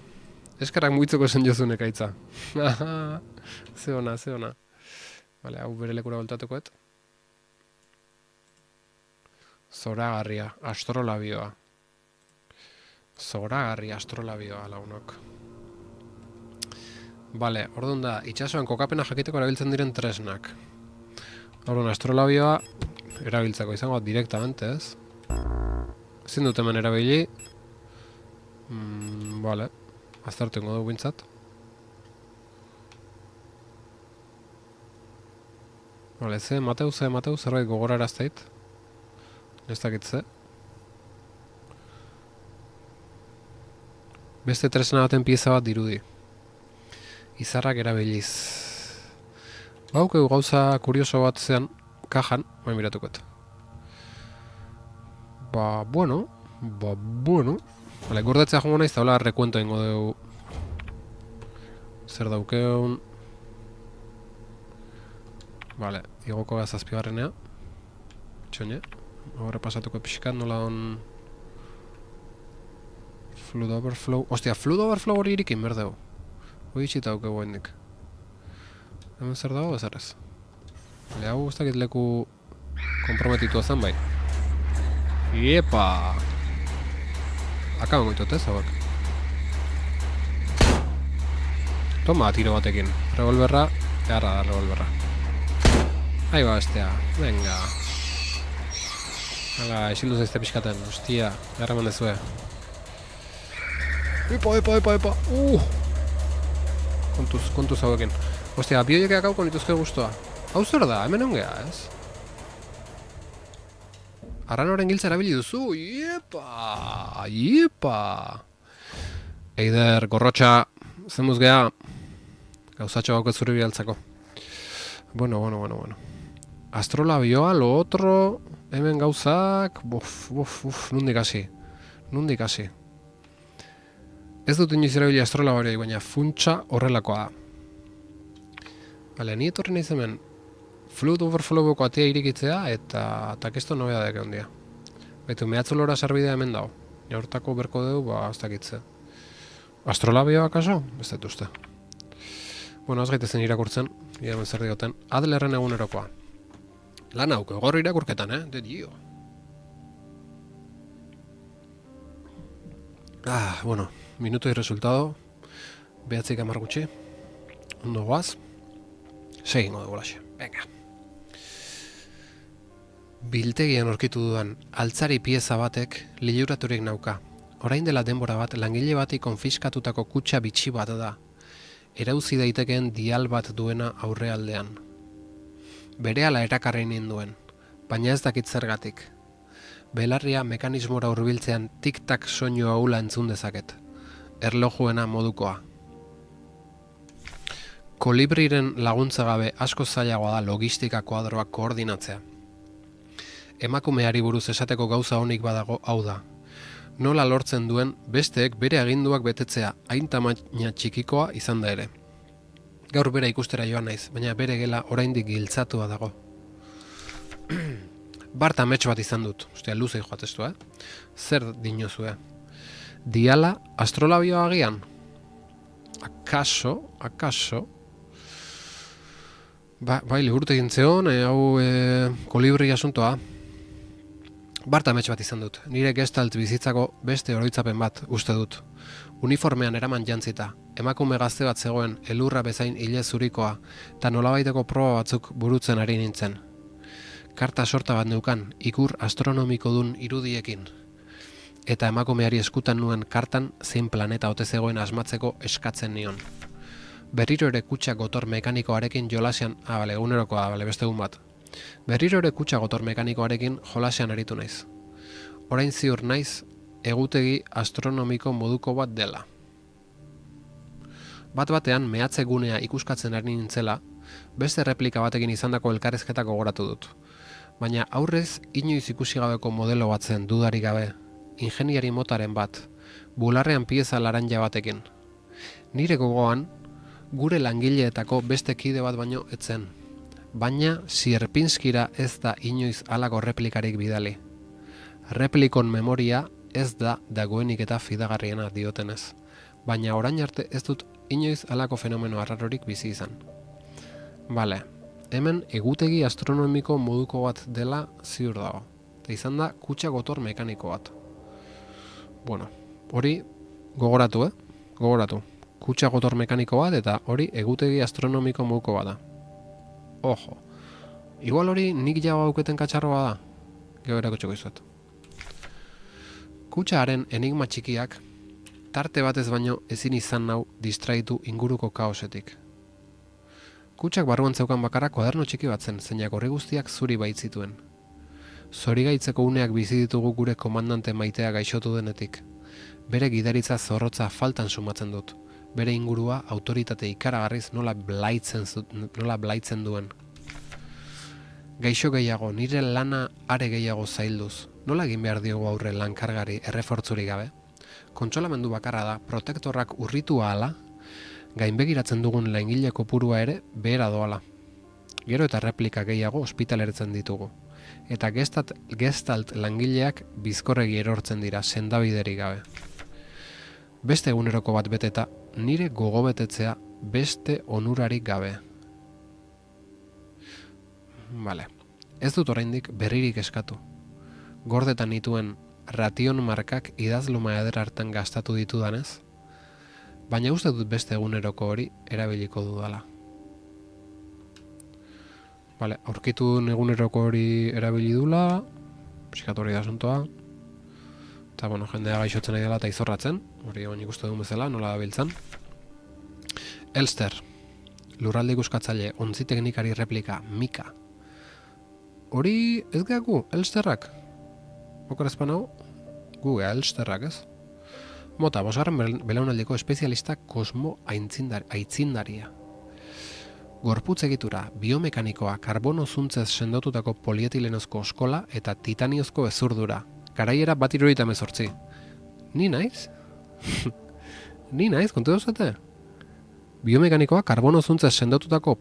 Eskarrak muitzeko zen jozunek aitza. Ze ona. Vale, hau bere lekura voltatukoet. Zoragarria, astrolabioa. Lagunok. Vale, orduan da, itxasoan kokapena jakiteko erabiltzen diren tresnak. Orduan, astrolabioa erabiltzeko izango direktamente, ez? Ezin dut hemen erabili. Vale, aztertu ingo dugu bintzat. Vale, Mateu, zerbait gogorara azteit. Ez dakitze. Beste tresna baten pieza bat dirudi. Izarrak erabiliz. Baukeu gauza kurioso bat zean, kajan, bain miratukoet. Bueno. Vale, gordetzea jongo naiz, eta hola rekuento ingo dugu. Zer daukeun. Vale, igoko gaz azpigarrenea. Txoine. Horre pasatuko pixkat, nola on... Flood overflow. Ostia, flood overflow hori irikin berdeu. Hoi itxita daukegu hendik. Hemen zer dago, bezarrez. Bale, hau guztakit leku komprometitua zen bai. Iepa! Akaban goitot ez, hauek. Toma, tiro batekin. Revolverra, eharra da revolverra. Ahí ba, bestea. Venga. Hala, isildu zaizte pixkaten. Ostia, garra mandezue. Epa. Kontuz hauekin. Ostia, bioiekeak hauko nituzke guztua. Hau zer da, hemen ongea, ez? Arranoren giltza erabili duzu, iepa! Eider, gorrotxa, zenbuz geha, gauzatxo hauket zure bialtzako. Bueno. Astrolabioa, lo otro, hemen gauzak, nundik hasi. Ez dut inoiz erabili astrolabioa, baina funtsa horrelakoa da. Bale, ni etorri nahiz hemen, flood overfloweko atea irikitzea eta takesto nobedadek ondia. Baitu, mehatzolora sarbidea hemen dago. Hortako berko dugu, ez dakitze. Astrolabioa kaso? Ez dut uste. Bueno, az gaitezen irakurtzen, hemen zer dioten. Adlerren egunerokoa. Lan hauke, gorri irakurketan, de dio. Bueno, minuto y resultado. 9:10 gutxi. Ondo goaz. Segingo dugu laxe. Venga. Biltegian aurkitu dudan altzari pieza batek liluraturik nauka. Orain dela denbora bat langile bati konfiskatutako kutxa bitxi bat da. Erauzi daitekeen dial bat duena aurrealdean. Berehala erakarri ninduen, baina ez dakit zergatik. Belarria mekanismora hurbiltzean tik-tak soinu ahula entzun dezaket. Erlojuena modukoa. Kolibriren laguntza gabe asko zailagoa da logistika koadroak koordinatzea. Emakumeari buruz esateko gauza honik badago hau da. Nola lortzen duen besteek bere aginduak betetzea hain tamaina txikikoa izan da ere. Gaur bera ikustera joan naiz, baina bere gela oraindik giltzatua dago. Bart amets bat izan dut, ostia luzei joatestu, Zer dinozue? Diala astrolabioa agian? Akaso? Bai, liburute egin zeon, hau kolibri asuntoa. Bartamets bat izan dut, nire gestalt bizitzako beste oroitzapen bat uste dut. Uniformean eraman jantzita, emakume gazte bat zegoen elurra bezain ile zurikoa, eta nolabaiteko proba batzuk burutzen ari nintzen. Karta sorta bat neukan, ikur astronomiko dun irudiekin. Eta emakumeari eskutan nuen kartan zein planeta ote zegoen asmatzeko eskatzen nion. Berriro ere kutxa gotor mekanikoarekin jolasean, egunerokoa, beste egun bat. Berriro ere kutxa gotor mekanikoarekin jolasean aritu naiz. Orain ziur naiz, egutegi astronomiko moduko bat dela. Bat-batean mehatze gunea ikuskatzen ari nintzela, beste replika batekin izandako elkarrezketa gogoratu dut. Baina aurrez inoiz ikusi gabeko modelo bat zen dudarik gabe, ingeniari motaren bat, bularrean pieza laranja batekin. Nire gogoan, gure langileetako beste kide bat baino etzen. Baina Sierpinskira ez da inoiz halako replikarik bidali. Replikon memoria ez da dagoenik eta fidagarriena diotenez. Baina orain arte ez dut inoiz halako fenomeno arrarorik bizi izan. Bale, hemen egutegi astronomiko moduko bat dela ziur dago. Eta izan da kutxa gotor mekaniko bat. Bueno, hori gogoratu, Gogoratu. Kutxa gotor mekaniko bat eta hori egutegi astronomiko moduko bat da. Ojo, igual hori nik jago auketen katxarroa da. Gero erakutxeko izuet. Kutxaaren enigma txikiak, tarte batez baino ezin izan nau distraitu inguruko kaosetik. Kutxak barruan zeukan bakarra kuaderno txiki bat zen, zeinak horri guztiak zuri baitzituen. Zorigaitzeko uneak bizi ditugu gure komandante maitea gaixotu denetik. Bere gidaritza zorrotza faltan sumatzen dut. Bere ingurua autoritate ikaragarriz nola blaitzen duen. Gaixo gehiago, nire lana are gehiago zailduz. Nola egin behar diogu aurre lankargari errefortzurik gabe? Kontsolamendu bakarra da, protektorrak urritu ahala, gainbegiratzen dugun langile kopurua ere behera doala. Gero eta replika gehiago ospitaleretzen ditugu. Eta gestalt langileak bizkorregi erortzen dira sendabiderik gabe. Beste eguneroko bat beteta, nire gogobetetzea beste onurarik gabe. Bale, ez dut oraindik berririk eskatu. Gordetan nituen ration markak idazluma eder hartan gastatu ditudanez, baina uste dut beste eguneroko hori erabiliko dudala. Bale, aurkitu eguneroko hori erabili dula, pixkat hori da asuntoa. Eta, bueno, jendea gaixotzen nahi dela eta izorratzen, hori egon ikustu duen bezala, nola da biltzen. Elster, lurralde ikuskatzaile, ontzi teknikari replika, Mika. Hori ez gehaku, Elsterrak? Okerazpan hau, gu geha Elsterrak, ez? Mota, bosgarren belaunaldiko espezialista kosmo aitzindaria. Gorputz egitura, biomekanikoa, karbono zuntzez sendotutako polietilenozko oskola eta titaniozko ezurdura. Garaiera bat 78. Ni naiz? Ni naiz, kontu dauzate? Biomekanikoa, karbono zuntzez sendotutako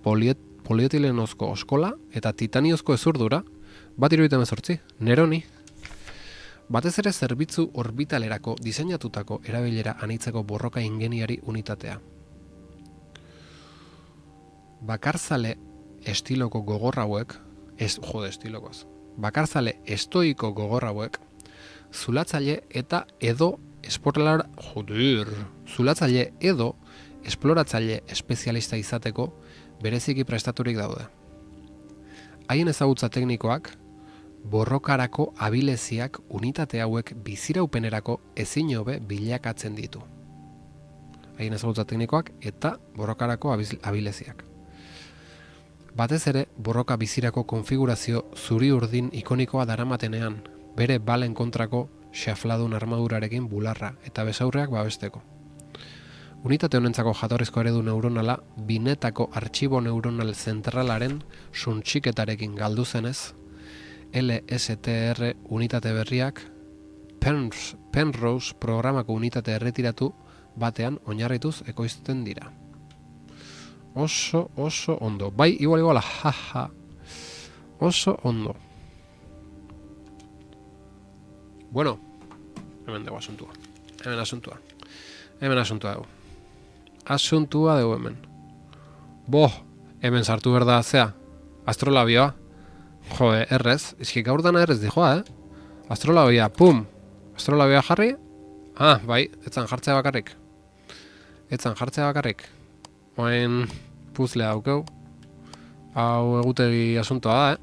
polietilenozko oskola eta titaniozko ezurdura, bat 78. Neroni. Batez ere zerbitzu orbitalerako diseinatutako erabilera anitzeko borroka ingeniari unitatea. Bakarzale estiloko gogor hauek, bakarzale estoiko gogor hauek, zulatzaile edo esploratzaile espezialista izateko bereziki prestaturik daude. Haien ezagutza teknikoak, borrokarako abileziak unitate hauek biziraupenerako ezin hobe bilakatzen ditu. Haien ezagutza teknikoak eta borrokarako abileziak. Batez ere, borroka bizirako konfigurazio zuri urdin ikonikoa daramatenean, bere balen kontrako xafladun armadurarekin bularra eta besaurreak babesteko. Unitate honentzako jatorrizko eredu neuronala binetako artxibo neuronal zentralaren suntxiketarekin galdu zenez, LSTR unitate berriak Penrose programako unitate erretiratu batean oinarrituz ekoizten dira. Oso ondo. Bai, igual, jaja. Oso ondo. Bueno, hemen dugu asuntua. Hemen asuntua dugu. Asuntua dugu hemen. Hemen sartu berda zea. Astrolabioa. Jode, errez. Izki gaur dana errez dijoa, Astrolabia, pum! Astrolabia jarri. Ah, bai, etzan jartzea bakarrik. Etzan jartzea bakarrik. Oain puzlea daukeu. Hau egutegi asuntoa da,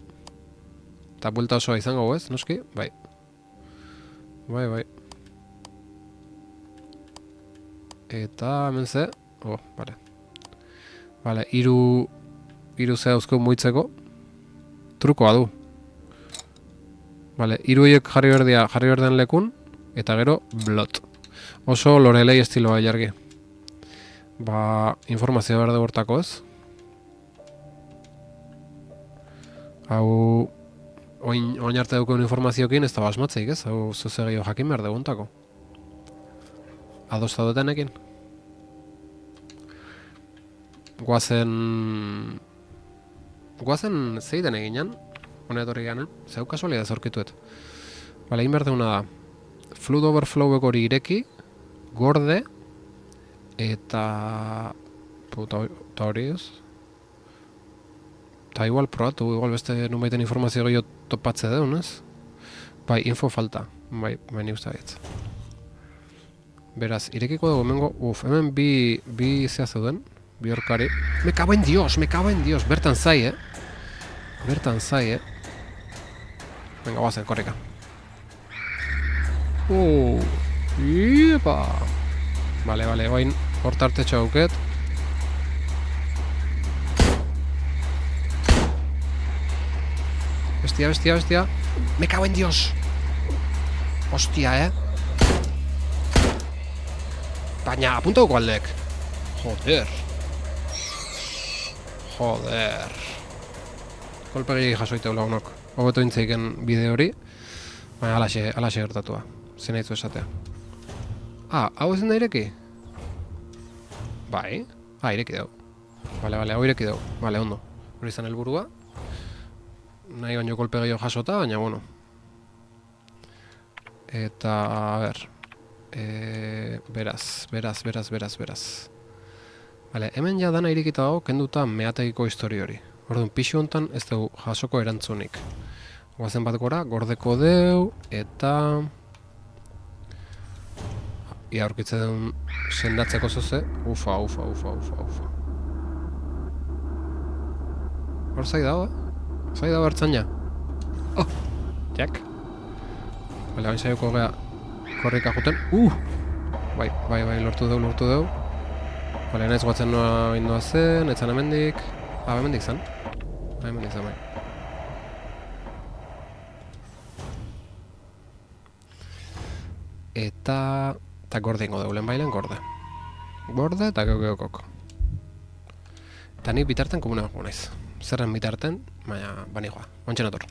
Eta buelta osoa izango, ez, noski? Bai. Bai. Eta hemen ze? Oh, vale. Vale, hiru ze dauzkeu muitzeko. Trukoa du. Vale, hiru horiek jarri berdean lekun, eta gero blot. Oso Lorelei estiloa jargi. Ba, informazio behar dugu hortako, ez? Hau, oin arte dukeun informazioekin ez da basmatzeik, ez? Hau zuzegio jakin behar dugu ontako. Adosta dutenekin. Guazen zeiten eginan, honetorri ganen, zeu kasualia zaurkituet. Bale, egin behar duguna da, flood overflowek hori ireki, gorde, eta hori ez. Eta igual probatu, igual beste nunbaiten informazio gehiago topatze deun, ez? Bai, info falta, bai ni uste baietz. Beraz, irekiko dugu hemengo, hemen bi zea zeuden, bi horkari. Me cago en Dios, bertan zai, Bertan zai, Venga, guazen, korrika. Iepa! Vale, oain hortartetxo auket. Bestia. Me cago en Dios! Hostia, Baina, apunta dugu aldek. Joder. Kolpegi jasoiteu lagunok. Hobeto intzeiken bide hori. Baina alaxe gertatua. Zer nahi zu esatea. Hau ezin da ireki? Bai. Ireki dugu. Vale, hau ireki dugu. Vale, ondo. Hori izan helburua. Nahi baino kolpe gehiago jasota, baina bueno. Eta, a ber. Beraz. Vale, hemen ja dana irikita dago, kenduta meategiko histori hori. Orduan, pixu hontan ez dugu jasoko erantzunik. Guazen bat gora, gordeko deu, eta... Ia aurkitze duen sendatzeko zoze. Ufa. Hor zai dago, Zai dago hartzan ja. Jak. Bale, bain saioko gea korrika juten. Bai, lortu deu. Bale, nahiz guatzen noa indua zen, etzan hemendik. Hemendik zen. Hemendik zen, bai. Eta gorde ingo deulen bailen, gorde. Gorde eta geokok. Eta nik bitarten komuna dugu naiz. Zerren bitarten, baina bani joa. Ontsen ator.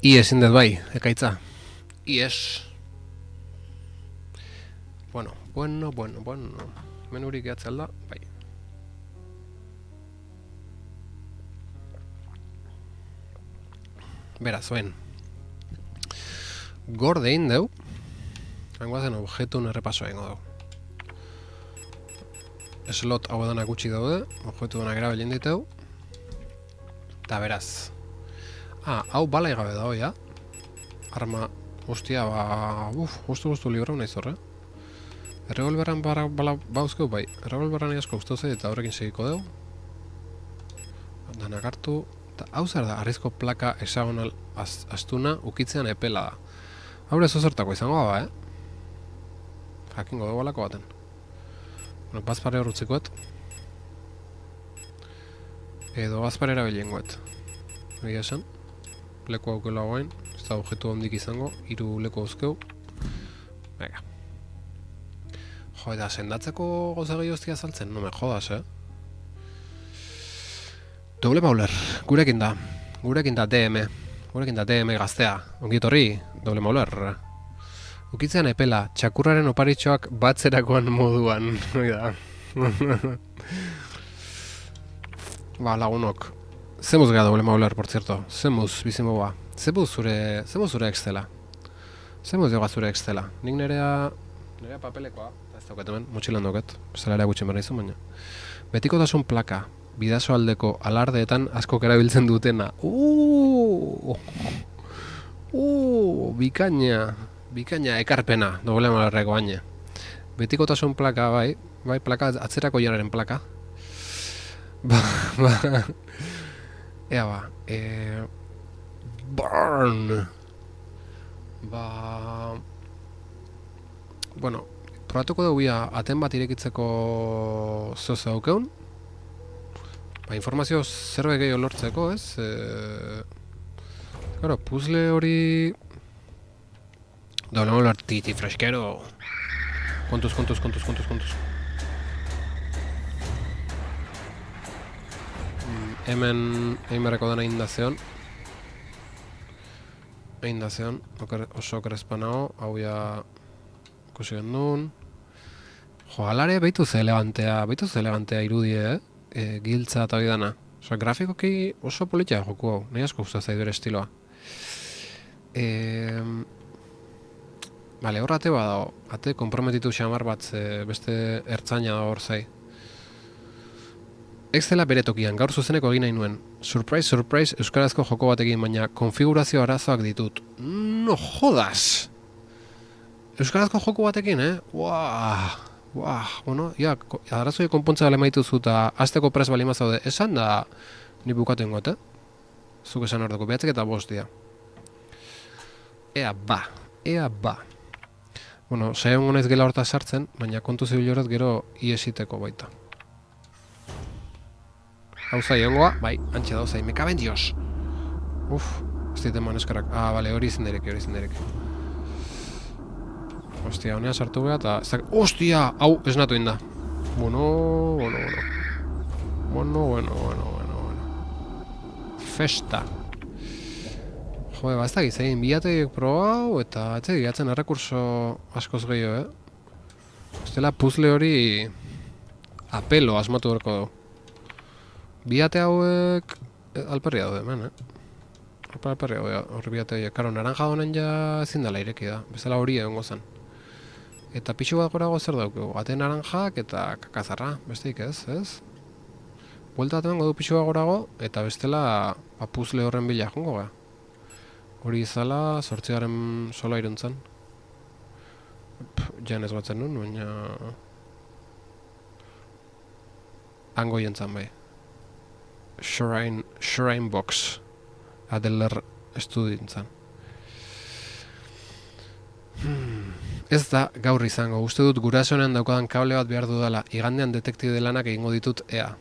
Ies indet bai, ekaitza. Ies. Bueno. Menurik gehatzea alda, bai. Beraz, oen. Gorde indeu. Hangoazen objetun errepasoa ingo dugu. Slot hau edanak gutxi daude. Objetu denak erabelin diteu. Eta beraz. Hau balai gabe dago, ja. Arma Ostia, justu libra nahiz horre. Errevolberran bauzkeu bai. Errevolberran asko guztu zei eta horrekin segiko dugu. Danak hartu. Hau zer da, arrizko plaka hexagonal astuna ukitzean epela da. Haure zozertako izango da, Jakingo dugu alako baten. Bueno, bazpare horretzikoet. Edo bazpare erabilengoet. Egia esan. Leku haukela guain. Ez da objetu hondik izango. 3 leku hauzkeu. Venga. Jo, eta sendatzeko goza gehioztia saltzen. No me jodas, Doble Mauler, gurekin da DM, gaztea, ongietorri, Doble Mauler. Ukitzean epela, txakurraren oparitxoak batzerakoan moduan, da. Ba, lagunok. Zemuz gara Doble Mauler, por cierto, zemuz, bizimoa. Zemuz zure Excela. Zemuz joga zure Excela. Nik nerea papelekoa, ez dauket hemen, motxilan dauket, zela ere gutxen behar nizun baina. Betikotasun plaka. Bidasoaldeko alardeetan askok erabiltzen dutena. Bikaina ekarpena, Doble Maulerreko baina. Betikotasun plaka, bai, plaka, atzerako janaren plaka. Burn! Bueno, probatuko dugu aten bat irekitzeko zoza daukeun. Informazio zerbait gehiago lortzeko, ez? Claro, puzzle hori... Doble Mauler titi freskero. Kontuz. Hemen berreko dena indazeon. Oso krespanao, hau ya... Kusi gendun. Jo, alare, behitu ze elegantea irudie, giltza eta bidana. Osa, grafikoki oso politia joku hau. Nahi asko guztua zaidu ere estiloa. Bale, hor ate badago. Ate komprometitu xamar bat beste ertzaina da hor zai. Excela bere tokian, gaur zuzeneko egin nahi nuen. Surprise, euskarazko joko batekin, baina konfigurazio arazoak ditut. No jodas! Euskarazko joko batekin, bueno, arazoi konpontza gale maituzu eta azteko prez bali mazaude, esan da ni bukaten gote, zuk esan ordeko, behatzek eta 5 dia. Ea ba. Bueno, saion gonaiz gela horta sartzen, baina kontu zibil horret gero iesiteko baita. Hau zai, ongoa, bai, antxe da, zai, mekaben dios. Ez dit eman eskarak, bale, hori izendereke. Ostia, honea sartu beha eta... Ostia! Hau, esnatu inda. Bueno. Festa. Jode, ez da gizegin, bilategiek probau eta ez egiatzen errekurso askoz gehiago, Ez dela puzzle hori apelo asmatu berko du. Biate hauek alperria daude hemen, Alperria daude, horri biategiek. Karo, naranja honen ja ezin dela ireki da, bezala hori egongo zen. Eta pixu bat gorago zer daukegu, ate naranjak eta kakazarra, besteik ez? Buelta bat du pixu bat gorago, eta bestela puzzle horren bila jongo gara. Hori izala, 8. sola iruntzen. Jan ez batzen nun, baina... Hango jentzan bai. Shrine Box. Adler estudintzan. Ez da gaur izango, uste dut gurasoenean daukadan kable bat behar dudala, igandean detektibe lanak egingo ditut ea.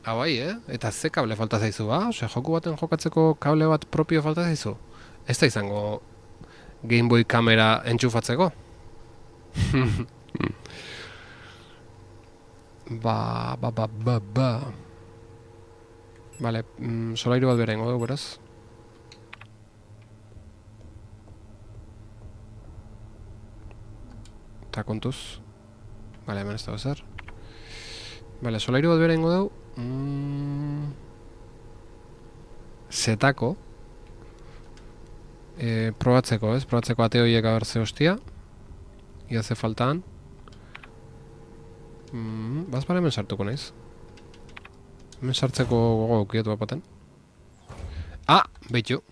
Bai, Eta ze kable falta zaizu, Ose, joku baten jokatzeko kable bat propio falta zaizu? Ez da izango Game Boy kamera entxufatzeko? Ba. Bale, solairu bat berengo dugu, beraz. Eta kontuz. Bale, hemen ez dago zer. Bale, solairu bat berengo dugu. Zetako. Probatzeko, Probatzeko ate horiek abertze hostia. Ia ze faltan. Bazpare hemen sartuko naiz. Hemen sartzeko gogo aukietu bat baten. Beitu.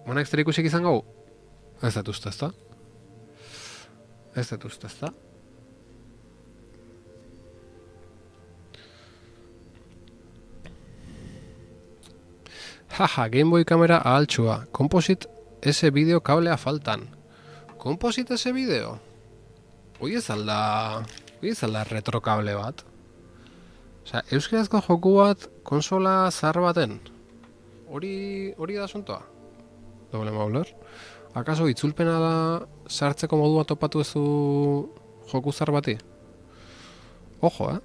Honek zer ikusik izan gau? Ez dut uste, ezta? Ez dut uste, ezta? Jaja, Game Boy kamera ahaltxua. Composite ese bideo kablea faltan. Composite ese bideo? Hoi ez alda retrokable bat. Osea, euskarazko joku bat konsola zahar baten. Hori da asuntoa. Doble mauler. Akaso itzulpena da sartzeko modua topatu ezu joku zahar bati? Ojo,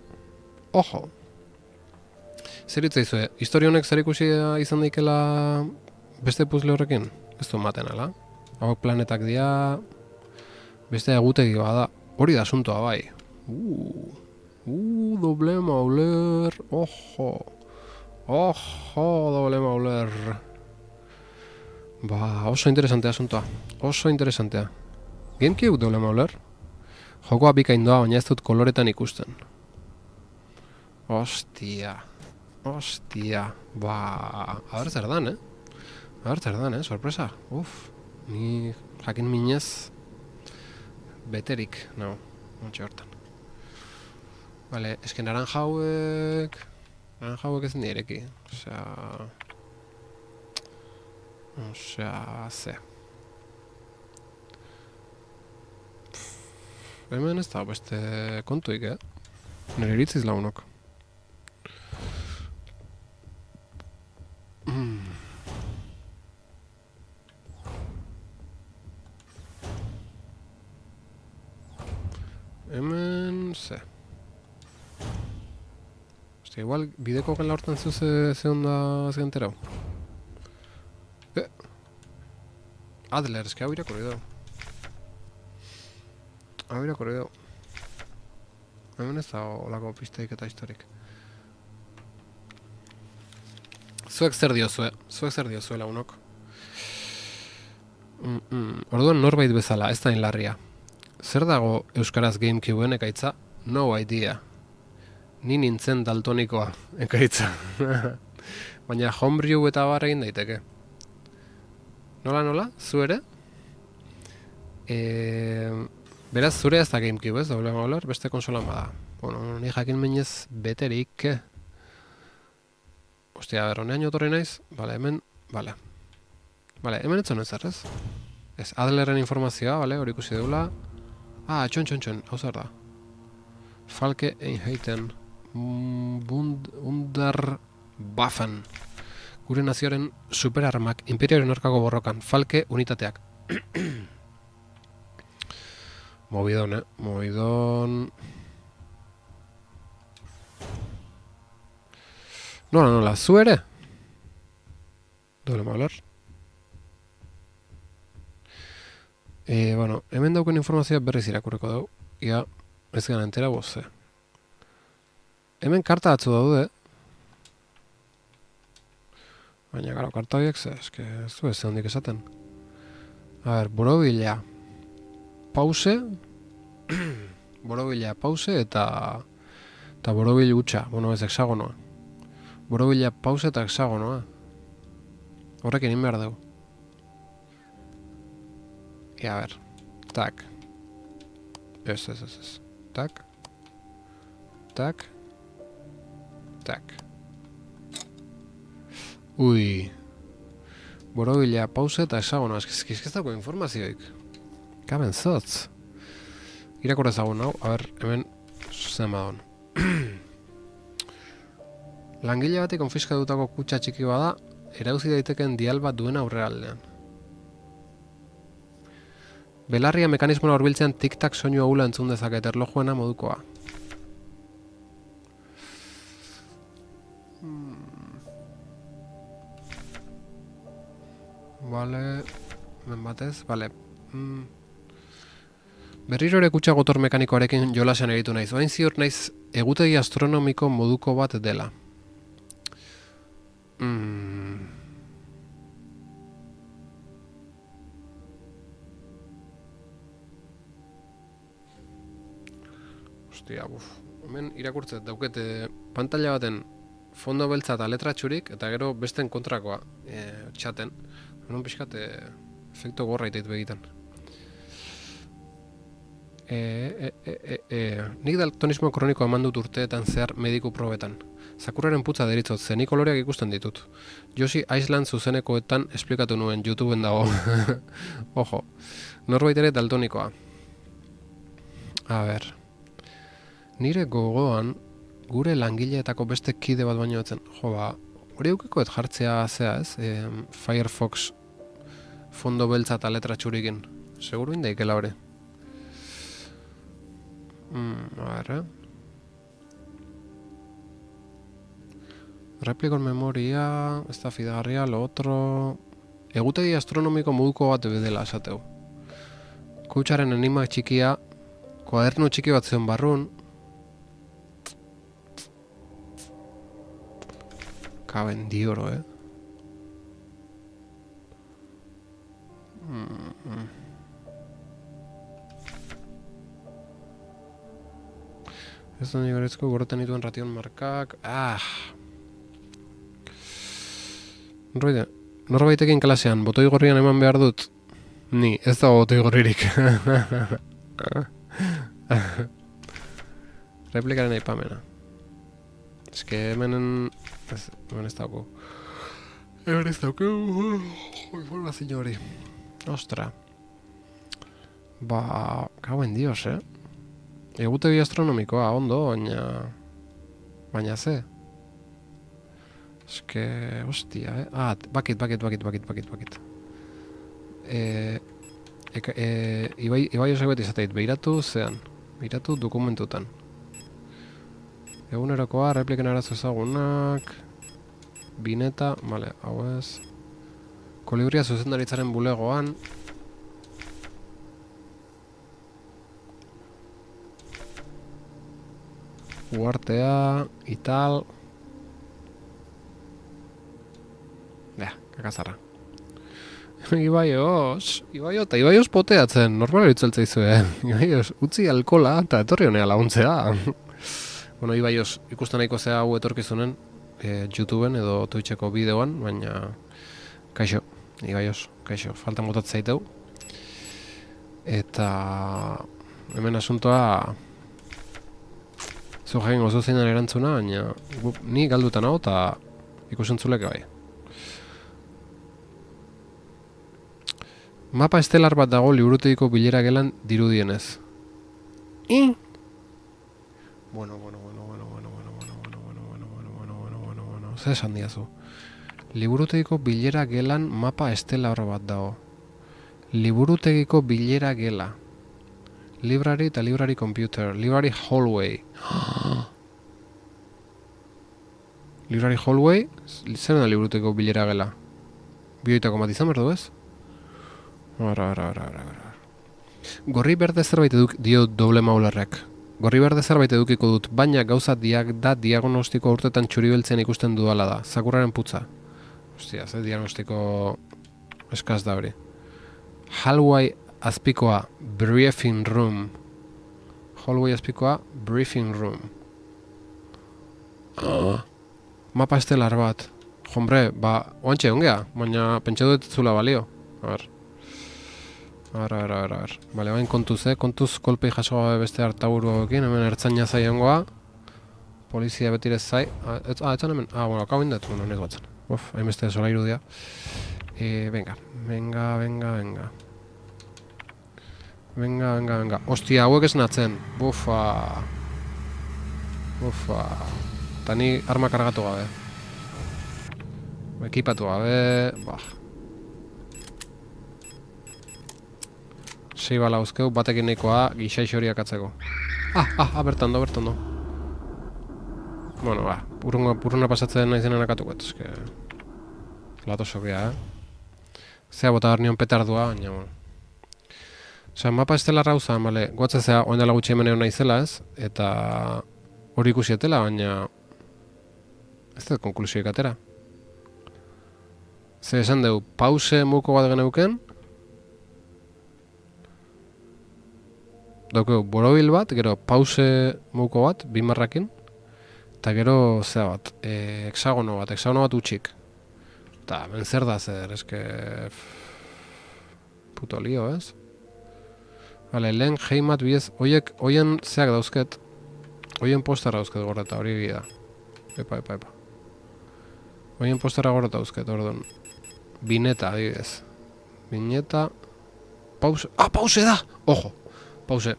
Ojo. Zer itzaizue, historia honek zer ikusi izan daikela beste puzzle horrekin? Ez du ematen, ala? Hau planetak dira, beste egutegi bada. Hori da asuntoa bai. Doble mauler. Ojo, doble mauler. Ba, oso interesantea asuntoa. Oso interesantea. GameCube doble mauler? Jokoa bikaindoa, baina ez dut koloretan ikusten. Ostia, ba, aber zer dan, sorpresa. Ni jakin minez beterik, no, ontsi hortan. Vale, eske naranja hauek ez nireki, osea, ze. Hemen ez da beste kontuik, nire iritziz launok. Hemen, ze. Ostia, igual, bideko gela hortan zehon da zgenterau. Adler, eske hau irakorri dau. Hemen ez da olako pisteik eta historik. Zuek zer diozue launok. Orduan norbait bezala, ez da inlarria. Zer dago euskaraz GameCubeen ekaitza? No idea. Ni nintzen daltonikoa ekaitza. Baina homebrew eta bar egin daiteke. Nola? Zu ere? Beraz, zure ez da GameCube, ez? Doble mauler, beste konsolan bada. Bueno, ni jakin minez beterik. Ostia, honean jotorri naiz? Bale, hemen, bale. Bale, hemen etzon ez ez? Ez, Adlerren informazioa, bale, hori ikusi deula. Txon, hau zer da. Falke Einheiten Wunderwaffen. Gure nazioaren superarmak, imperioaren aurkako borrokan. Falke unitateak. Movidon, Movidon... Nola, zu ere? Doble mauler. Bueno, hemen dauken informazioa berriz irakurriko dugu. Ia, ez gana entera boze. Hemen karta atzu daude. Baina, gara, karta horiek ze, eske, ez du ez handik esaten. A ber, borobila. Pause. Borobila pause eta borobil gutxa. Bueno, ez hexagonoa. Borobila pause eta hexagonoa. Horrek egin behar dugu. A ber, tak. Ez. Tak. Ui. Borobila pause eta hexagonoa. Ez dago informazioik. Kaben zotz. Irakurra ezagun hau, a ber, hemen zen badon. Langile batek konfiskatutako kutxa txiki bada, erauzi daiteken dial bat duen aurrealdean. Belarria mekanismoa horbiltzean tik-tak soinu ahula entzun dezaket erlojuena modukoa. Vale, hemen batez, vale. Berriro ere kutxa gotor mekanikoarekin jolasean eritu naiz. Bain ziur naiz egutegi astronomiko moduko bat dela. Ostia, hemen irakurtzet daukete pantalla baten fondo beltza eta letra txurik, eta gero besten kontrakoa txaten. Hemen pixkat efektu gorra iteit begitan. Nik daltonismo kronikoa eman dut urteetan zehar mediku probetan. Sakuraren putza deritzot, ze nik koloreak ikusten ditut. Josi Island zuzenekoetan esplikatu nuen, YouTubeen dago. Ojo, norbait ere daltonikoa. A ber, nire gogoan gure langileetako beste kide bat baino etzen. Jo, ba, hori eukikoet jartzea zea ez, Firefox fondo beltza eta letra txurikin. Seguru indaikela hori. A ver, Replikon memoria, ez da fidagarria, lo otro... Egutegi astronomiko moduko bat bedela esateu. Kutxaren enigma txikia, kuaderno txiki bat zion barrun. Kaben dioro, Ez da nigaretzko goroten dituen ration markak... Norbaitekin klasean, botoi gorrian eman behar dut? Ni, ez dago botoi gorririk. Replikaren aipamena. Ez que hemen ez dago. Hemen ez dago. Informazio hori. Ostra. Ba, gauen dios, Egutegi astronomikoa, ondo, baina ze. Eske, hostia, bakit. Ibai osai bat izateit, behiratu zean, behiratu dokumentutan. Egunerokoa, repliken arazo ezagunak, bineta, bale, hau ez. Kolibria zuzendaritzaren bulegoan. Uartea, ital... Kakazarra. Ibaios poteatzen, normal eritzeltzaizu, Ibaios, utzi alkola eta etorri honea laguntzea. Bueno, Ibaios, ikusten nahiko zea hau etorkizunen, YouTubeen edo Twitcheko bideoan, baina... Kaixo, Ibaios, kaixo, falta motat zaiteu. Eta... Hemen asuntoa... Zu jakin oso zeinan erantzuna, baina... Ni galdutan hau eta ikusentzuleke bai. Mapa estelar bat dago liburutegiko bilera gelan dirudienez. Bueno. Zer esan diazu? Liburutegiko bilera gelan mapa estelar bat dago. Liburutegiko bilera gela. Library eta library computer. Library hallway. Library hallway? Zer da liburutegiko bilera gela? Bioitako bat izan berdu ez? Gorri berde zerbait dio doble maulerrek. Gorri berde zerbait edukiko dut, baina gauza diagnostiko urtetan txuribeltzen ikusten dudala da. Sakuraren putza. Ostia, ze diagnostiko eskaz da hori. Hallway azpikoa, briefing room. Hallway azpikoa, briefing room. Mapa estelar bat. Hombre, oantxe ongea, baina pentsa dut zula balio. A ver. Bale, bain kontuz kolpei jaso gabe beste hartaburu hauekin, hemen ertzaina zaiongoa. Polizia betirez zai. Etzan hemen? Bueno, akau indat, nik batzen. Hainbeste sola irudia. Venga. Ostia, hauek esnatzen. Bufa. Eta ni arma kargatu gabe. Ekipatu gabe. Sei bala uzkeu, batekin nahikoa gixaixo horiak atzeko. Bertando. Bueno, urruna pasatzen naizenen akatuko, eske... Latosokea, Zea bota nion petardua, baina, bueno. Osea, mapa estelarra uzan, bale, goatzen zea, oen dela gutxi hemen egon naizela ez, eta hori ikusietela, baina... Ez dut konklusioik atera. Ze esan dugu, pause muko bat geneuken, Daukeu, borobil bat, gero pause muko bat, 2 marrakin, eta gero zea bat, hexagono bat utxik. Ta, ben zer da zer, eske... Puto lio, ez? Vale, lehen heimat bidez, oien zeak dauzket, oien postera dauzket gorreta, hori egia. Epa. Oien postera gorreta dauzket, orduan. Bineta, adibidez. Bineta... Pause... Ah, pause da! Ojo! Pause.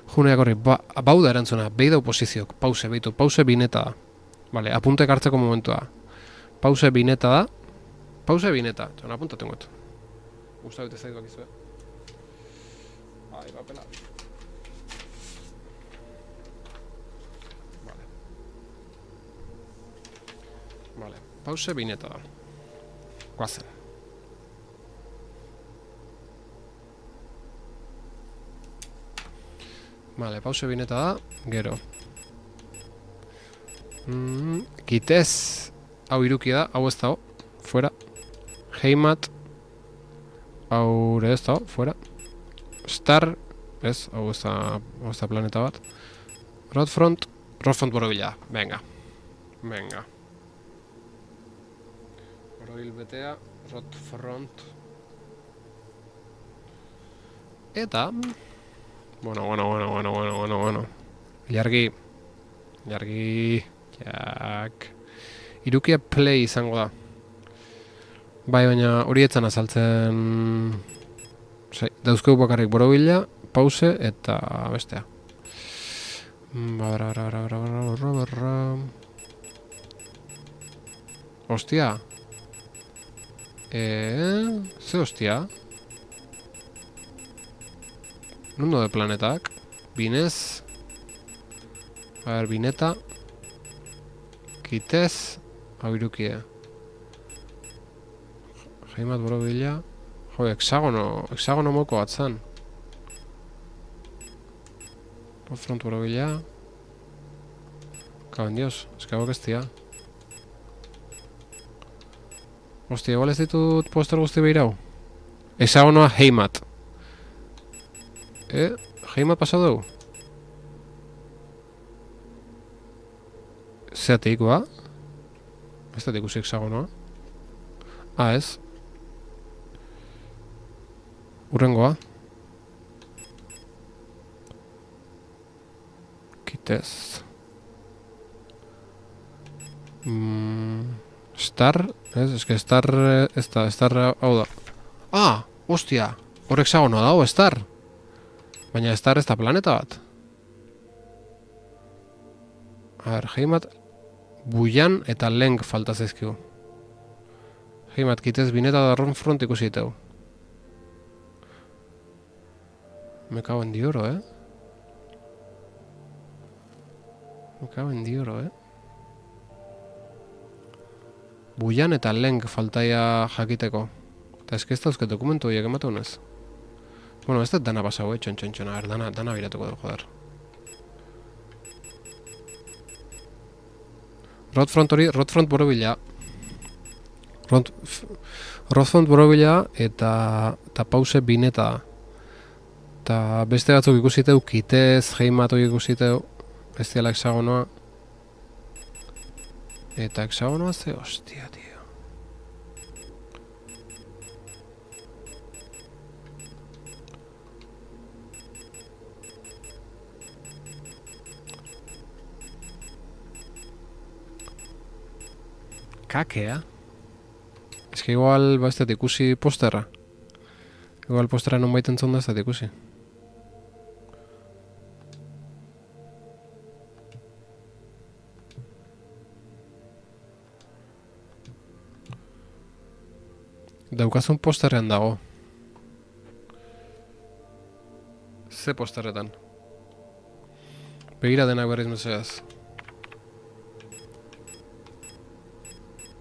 Juneak horri, bau da erantzuna, behi da oposiziok, pause bineta da. Vale, apuntek hartzeko momentua. Pause bineta da. Pause bineta, txon apuntaten gotu. Gusta dute zaituak izue. Ai, papela. Vale, pause bineta da. Guazen. Vale, pause bineta da, gero. Kitez, hau iruki da, hau ez dago, fuera. Heimat, hau ez dago, fuera. Star, ez, hau ez da planeta bat. Rodfront borobila, venga. Borobil betea, Rodfront. Eta... Bueno. Ilargi. Jak. Irukia play izango da. Bai, baina hori etzan azaltzen... Dauzkegu bakarrik borobila, pause eta bestea. Hostia. Ze hostia? Nundo de planetak. Binez. A ver, bineta. Kitez. Hau irukie. Heimat borobila. Jo, hexagono moko bat zan. Rodfront borobila. Kaben dios, ez que hauek ez dira. Hostia, igual ez ditut poster guzti behirau. Hexagonoa heimat. Heimat pasau dugu? Zeatik, ba? Ez da ikusi hexagonoa. Ah, ez. Urrengoa. Kitez. Star, ez? Ez que Star... Ez da, Star hau da. Ah, hostia! Hor hexagonoa dago, Star! Baina Star ez da planeta bat. A ver, heimat... Buian eta Leng falta zaizkigu. Heimat, kitez bineta da Rodfront ikusi diteu. Me cago en dioro, Buian eta Leng faltaia jakiteko. Eta ez ez dauzket dokumentu horiek ematunez. Bueno, ez da dana pasau, txon, a ver, dana biratuko dugu, joder. Rodfront borobila. Rodfront borobila eta pause bineta da. Eta beste batzuk ikusiteu, kitez, heimat hori ikusiteu, ez diala hexagonoa. Eta hexagonoa ze hostia, tío. Kakea? Ez que igual, ba, ez dut ikusi posterra. Igual posterra non baiten zonda ez dut ikusi. Daukazun posterrean dago. Ze posterretan? Begira denak berriz mesedaz.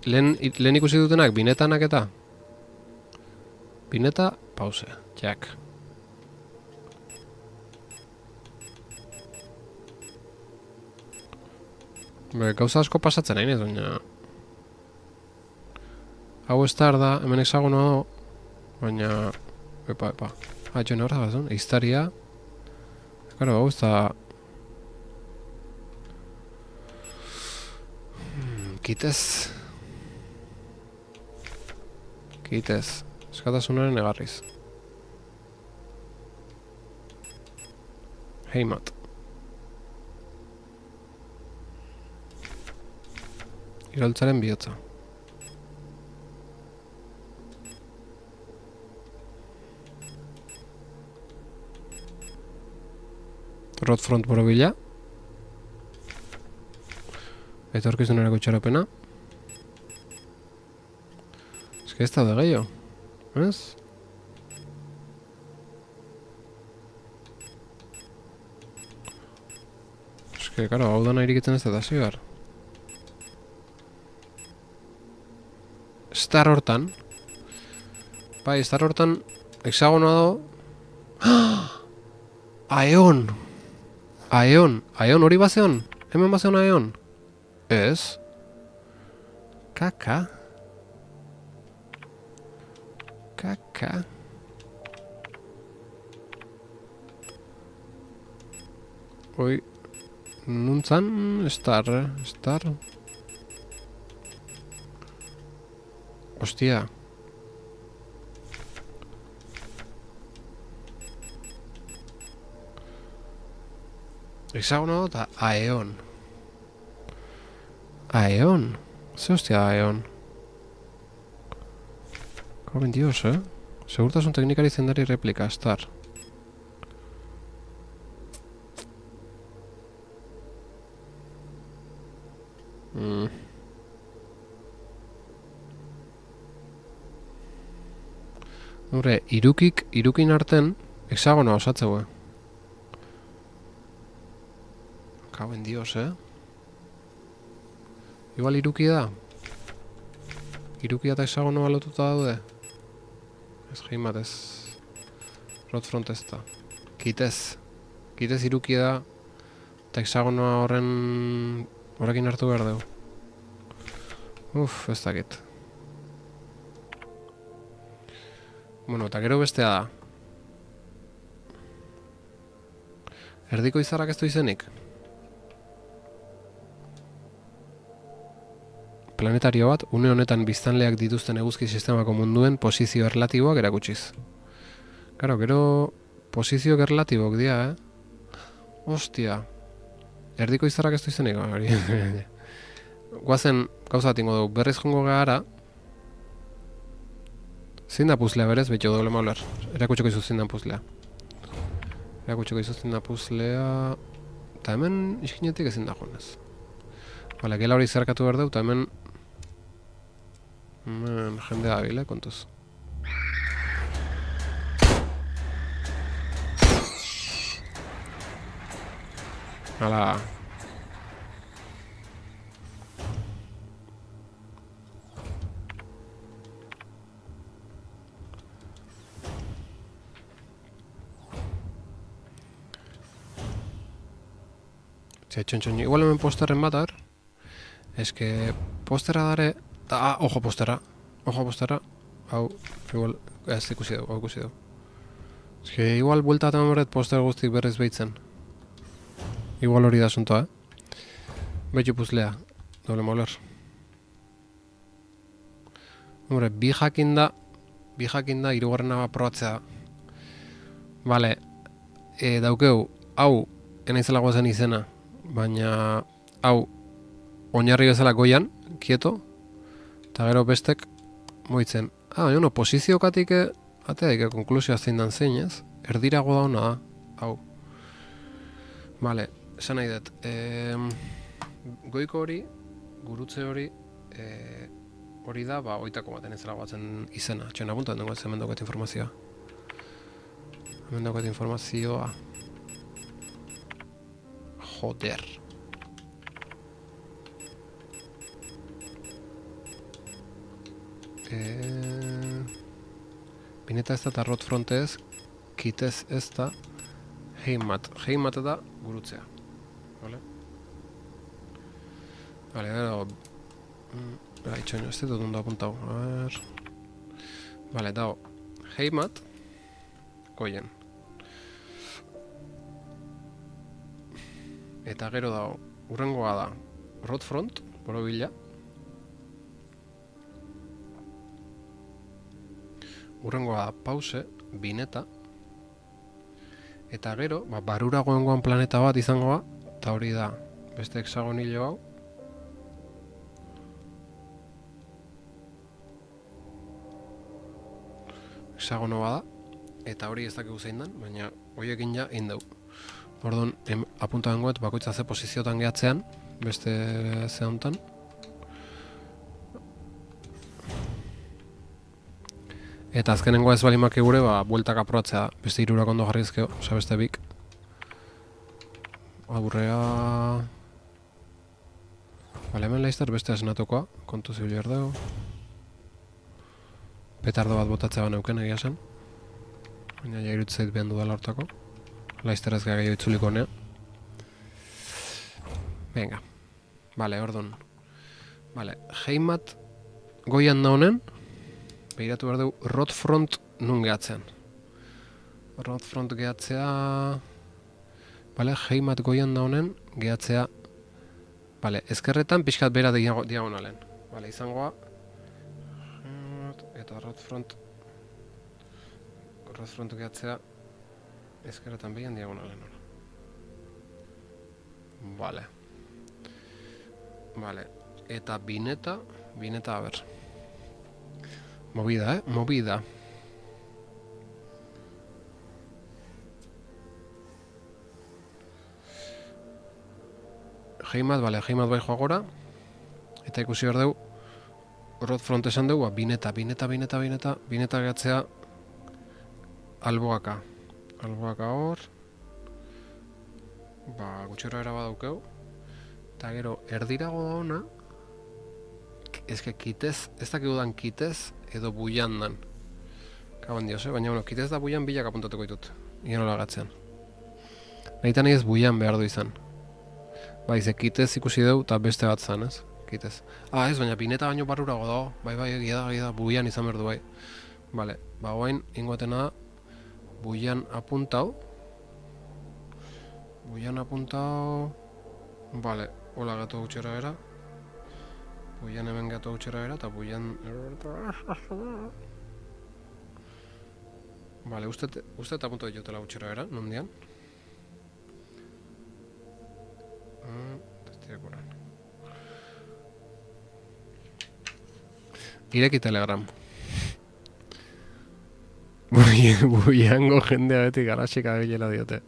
Lehen ikusi dutenak, binetanak eta? Bineta, pause, jak. Gauza asko pasatzen hain ez, baina... Hau Star da, hemen hexagonoa do, baina... Epa. Joan horra gazun, eiztaria... Karo, hau ez da... Kitez. Kitez. Eskatasunaren egarriz. Heimat. Iraultzaren bihotza. Rodfront borobila. Etorkizunarako itxaropena. Eske ez da gehiago. Ez? Eske, karo, hau dana irikitzen ez da zigar. Star hortan. Bai, Star hortan hexagonoa dago. Aeon! Aeon! Aeon hori bazeon? Hemen bazeon Aeon? Ez? Kaka? Kaka? Oi... Nuntzan? Star... Star... Hostia... Hexagono eta Aeon. Aeon? Ze hostia Aeon? Joven dios, Segurtasun teknikari zendari replika, Star. Hore, irukin arten hexagonoa osatzeu, Kauen dios, Igual iruki da? Irukia eta hexagonoa lotuta daude? Ez heimat ez... Rodfront ez da. Kitez. Kitez iruki da... Eta hexagonoa horrekin hartu behar dugu. Ez dakit. Bueno, eta gero bestea da. Erdiko izarrak ez du izenik? Planetario bat, une honetan biztanleak dituzten eguzki sistemako munduen posizio erlatiboak erakutsiz. Karo, gero posizio erlatibok dira, Ostia. Erdiko izarrak ez du izenik, Guazen, gauza bat ingo dugu, berriz jongo gara. Zein da puzlea berez, betxo doble mauler. Erakutsiko izuz zein da puzlea. Erakutsiko izuz zein da puzlea... Eta hemen iskinetik ezin da joanez. Bale, gela hori zerkatu behar dut, eta hemen... jende abile, kontuz. Hala... Txontxon, igual hemen posterren bat, eske postera dare... ojo postera. Ojo postera. Hau, igual... Ez ikusi dugu, hau ikusi dugu. Eske igual buelta eta memorret poster guztik berriz behitzen. Igual hori da asuntoa, Betxu puzlea. Doble moler. Hombre, bi jakin da, hirugarrena probatzea. Vale, daukeu, hau, enaizela gozen izena. Baina, hau, oinarri bezala goian, kieto, eta gero bestek moitzen. Baina, posiziokatik ateaik konklusioa zein dan zein, ez? Erdirago da hona da, hau. Vale, esan nahi dut. Goiko hori, gurutze hori, hori da, oitako baten ezela batzen izena. Txena puntu, hemen daukat informazioa. Hemen daukat informazioa. Joder. Bineta ez da eta Rodfront ez, Kitez ez da, Heimat. Heimat da gurutzea. Vale? Vale, gero... Itxoino, ez dut ondo apuntau. Vale, dago. Heimat, goien. Eta gero dago, urrengoa da Rodfront, borobila, urrengoa pause, bineta, eta gero, baruragoengoan planeta bat izangoa, eta hori da, beste hexagonilo hau, hexagono bada, eta hori ez dakigu zein den, baina horiekin ja indau. Orduan, apunta bengoet, bakoitza ze posiziotan gehatzean, beste ze hontan. Eta azkenengoa ez balimak egure, bueltak aprobatzea, beste hirurak ondo jarrizkeo, oza beste bik. Aburrea... Bale, hemen laizter beste esnatokoa, kontu zibili erdeo. Petardo bat botatzea baneuken egia zen. Baina ja irutzeit behan dudala hortako. Laizter ez gehiago itzuliko honea. Venga. Bale, orduan. Bale, Heimat goian da honen. Behiratu behar dugu, Rotfront nun gehatzean. Rotfront gehatzea... Bale, Heimat goian da honen, gehatzea... Bale, ezkerretan pixkat bera diagonalen. Bale, izangoa... Eta Rotfront gehatzea... Ezkerretan behian diagonalen. Bale. Bale, eta bineta... Bineta, a ber... Movida, movida. Heimat, bale, Heimat bai joa gora. Eta ikusi behar dugu, Rotfront esan dugu, bineta gehatzea alboaka. Alboaka hor. Gutxera era badaukeu. Eta gero, erdirago da ona, kitez, ez dakigudan kitez edo buian dan. Kaban dios, baina bueno, kitez da buian bilak apuntatuko ditut. Igan hola gatzean. Nahitan ez buian behar du izan. Ze kitez ikusi dugu eta beste bat zan, ez? Kitez. Ez, baina bineta baino barrurago dago. Bai, egia da, buian izan behar du bai. Bale, guain, ingoatena da, buian apuntau. Bale, hola gatu gutxera era. Buian hemen gatu gutxera era, eta buian... Bale, uste eta punto ditutela gutxera era, nondian. Ireki Telegram. Buiango jendea beti garaxika bilela diote.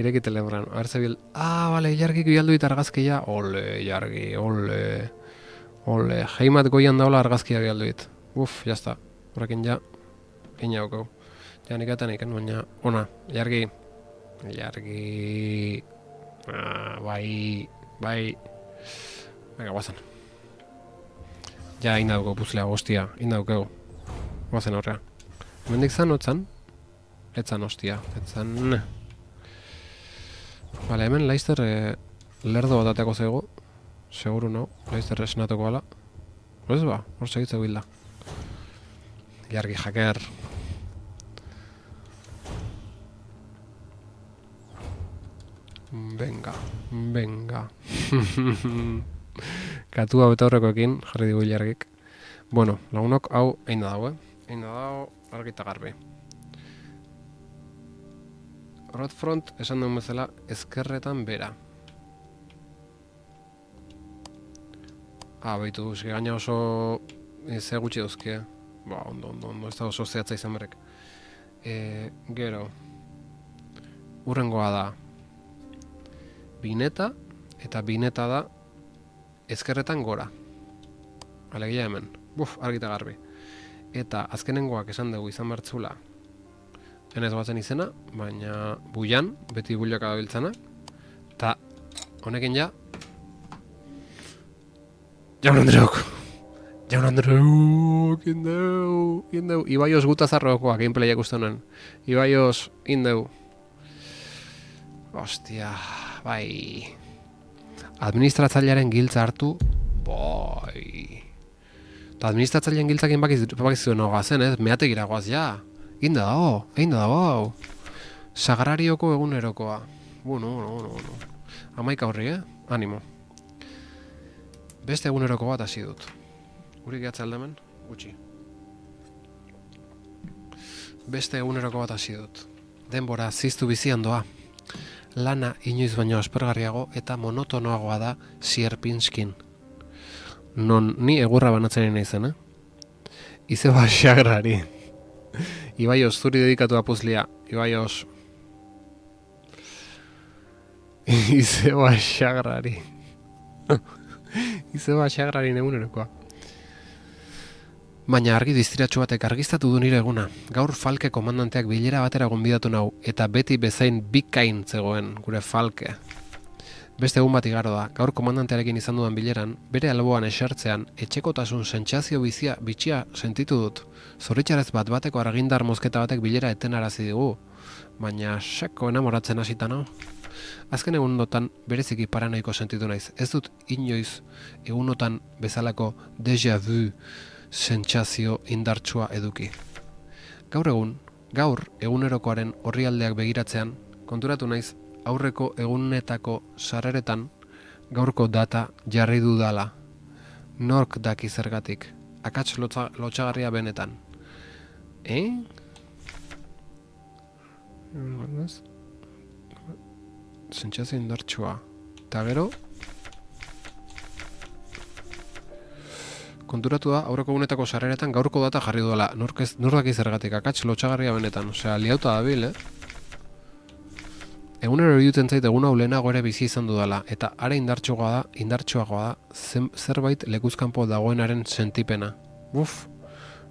Ireki Telegram. A ver, zebil... bale, Ilargik bialdu dit argazkia. Ole, Ilargi, ole. Ole, Heimat goian daula argazkia bialdu dit. Jazta. Horrekin ja, ina okau. Ja nik eta niken, baina, ona, Ilargi. Ilargi... Bai... Venga, guazan. Ja, indauko puzlea, hostia, indauko. Guazen horrea. Hemendik zan, otzan? Etzan, hostia, etzan... Bale, hemen laizter lerdo bat ateko zego. Seguru no, laizter esnatuko ala. Horrez hor segitzeu bilda. Ilargi hacker. Venga. Katua beta horrekoekin, jarri digu Ilargik. Bueno, lagunok hau egin da dago, Egin da dago argita garbi. Rotfront esan duen bezala ezkerretan bera. Baitu, gaina oso ze gutxi dauzke. Ondo, ez da oso zehatza izan berrek. Gero, urrengoa da bineta, eta bineta da ezkerretan gora. Alegia hemen, argita garbi. Eta azkenengoak esan dugu izan bertzula, enez batzen izena, baina buian, beti buiak adabiltzana, eta honekin ja, Jaun Andreuk, indeu, Ibaios gutazarrokoak gameplayak uste honen, Ibaios, indeu. Ostia, bai. Administratzailearen giltza hartu, bai. Eta administratzailearen giltzakin bakizuen hogazen, meategira goaz, ja. Egin da dago. Sagrarioko egunerokoa. Bueno. Amaika horri, Animo. Beste eguneroko bat hasi dut. Guri gehatza aldemen, gutxi. Beste eguneroko bat hasi dut. Denbora ziztu bizian doa. Lana inoiz baino aspergarriago eta monotonoagoa da Sierpinskin. Non ni egurra banatzen naizen, Izeba Xagrari. Ibaioz, zuri dedikatu apuzlia. Ibaioz. Izeba Xagrari. Izeba Xagrari egunerokoa. Baina argi distiratxo batek argiztatu du nire eguna. Gaur Falke komandanteak bilera batera gonbidatu nau, eta beti bezain bikain zegoen gure Falke. Beste egun bat igaro da, gaur komandantearekin izan dudan bileran, bere alboan esertzean, etxekotasun sentsazio bitxia sentitu dut. Zoritxarrez bateko argindar mozketa batek bilera etenarazi digu, baina sako enamoratzen hasita nau. Azken egunotan bereziki paranoiko sentitu naiz. Ez dut inoiz egunotan bezalako déjà vu sentsazio indartsua eduki. Gaur egunerokoaren orrialdeak begiratzean, konturatu naiz aurreko egunetako sarreretan gaurko data jarri dudala. Nork daki zergatik, akats lotxagarria benetan. Sentsazio indartsua. Eta gero, konturatu da, aurreko egunetako sarreretan gaurko data jarri duela. Nork daki zergatik, akats lotxagarria benetan. Osea, liauta dabil, Egunero iruditzen zait egun hau lehenago ere bizi izan dudala, eta are indartsuagoa da zerbait lekuzkanpo dagoenaren sentipena.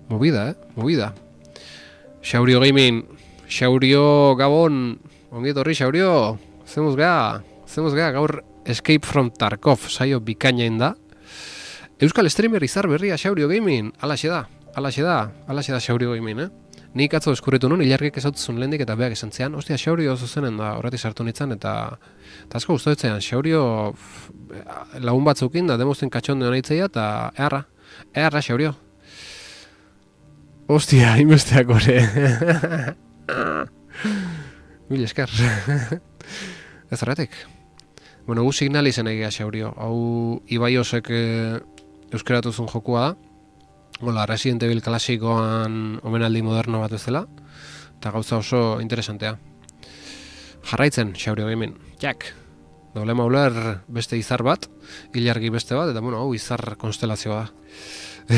Movida, movida. Xaurio Gaming, Xaurio Gabon, ongi etorri Xaurio, zemuz gea, gaur Escape from Tarkov saio bikainain da. Euskal streamer izar berria Xaurio Gaming, alaxe da Xaurio Gaming, Nik atzo eskurritu nun, ilargik esautuzun lehendik eta beak esan zean, ostia, Xaurio zuzenen da horretik sartu nintzen, eta asko guztoetzean, Xaurio lagun batzukin da demozten katxondean aitzea, eta eharra Xaurio. Ostia, inbesteak ore. Mil esker. Ez horretik. Bueno, gu signal izen egia Xaurio. Hau Ibaiosek euskeratuzun jokua da. Hola, Resident Evil klasikoan omenaldi moderno bat bezala, eta gauza oso interesantea. Jarraitzen, Xaurio Gaming. Jak! Doble mauler beste izar bat, ilargi beste bat, eta hau izar konstelazioa da.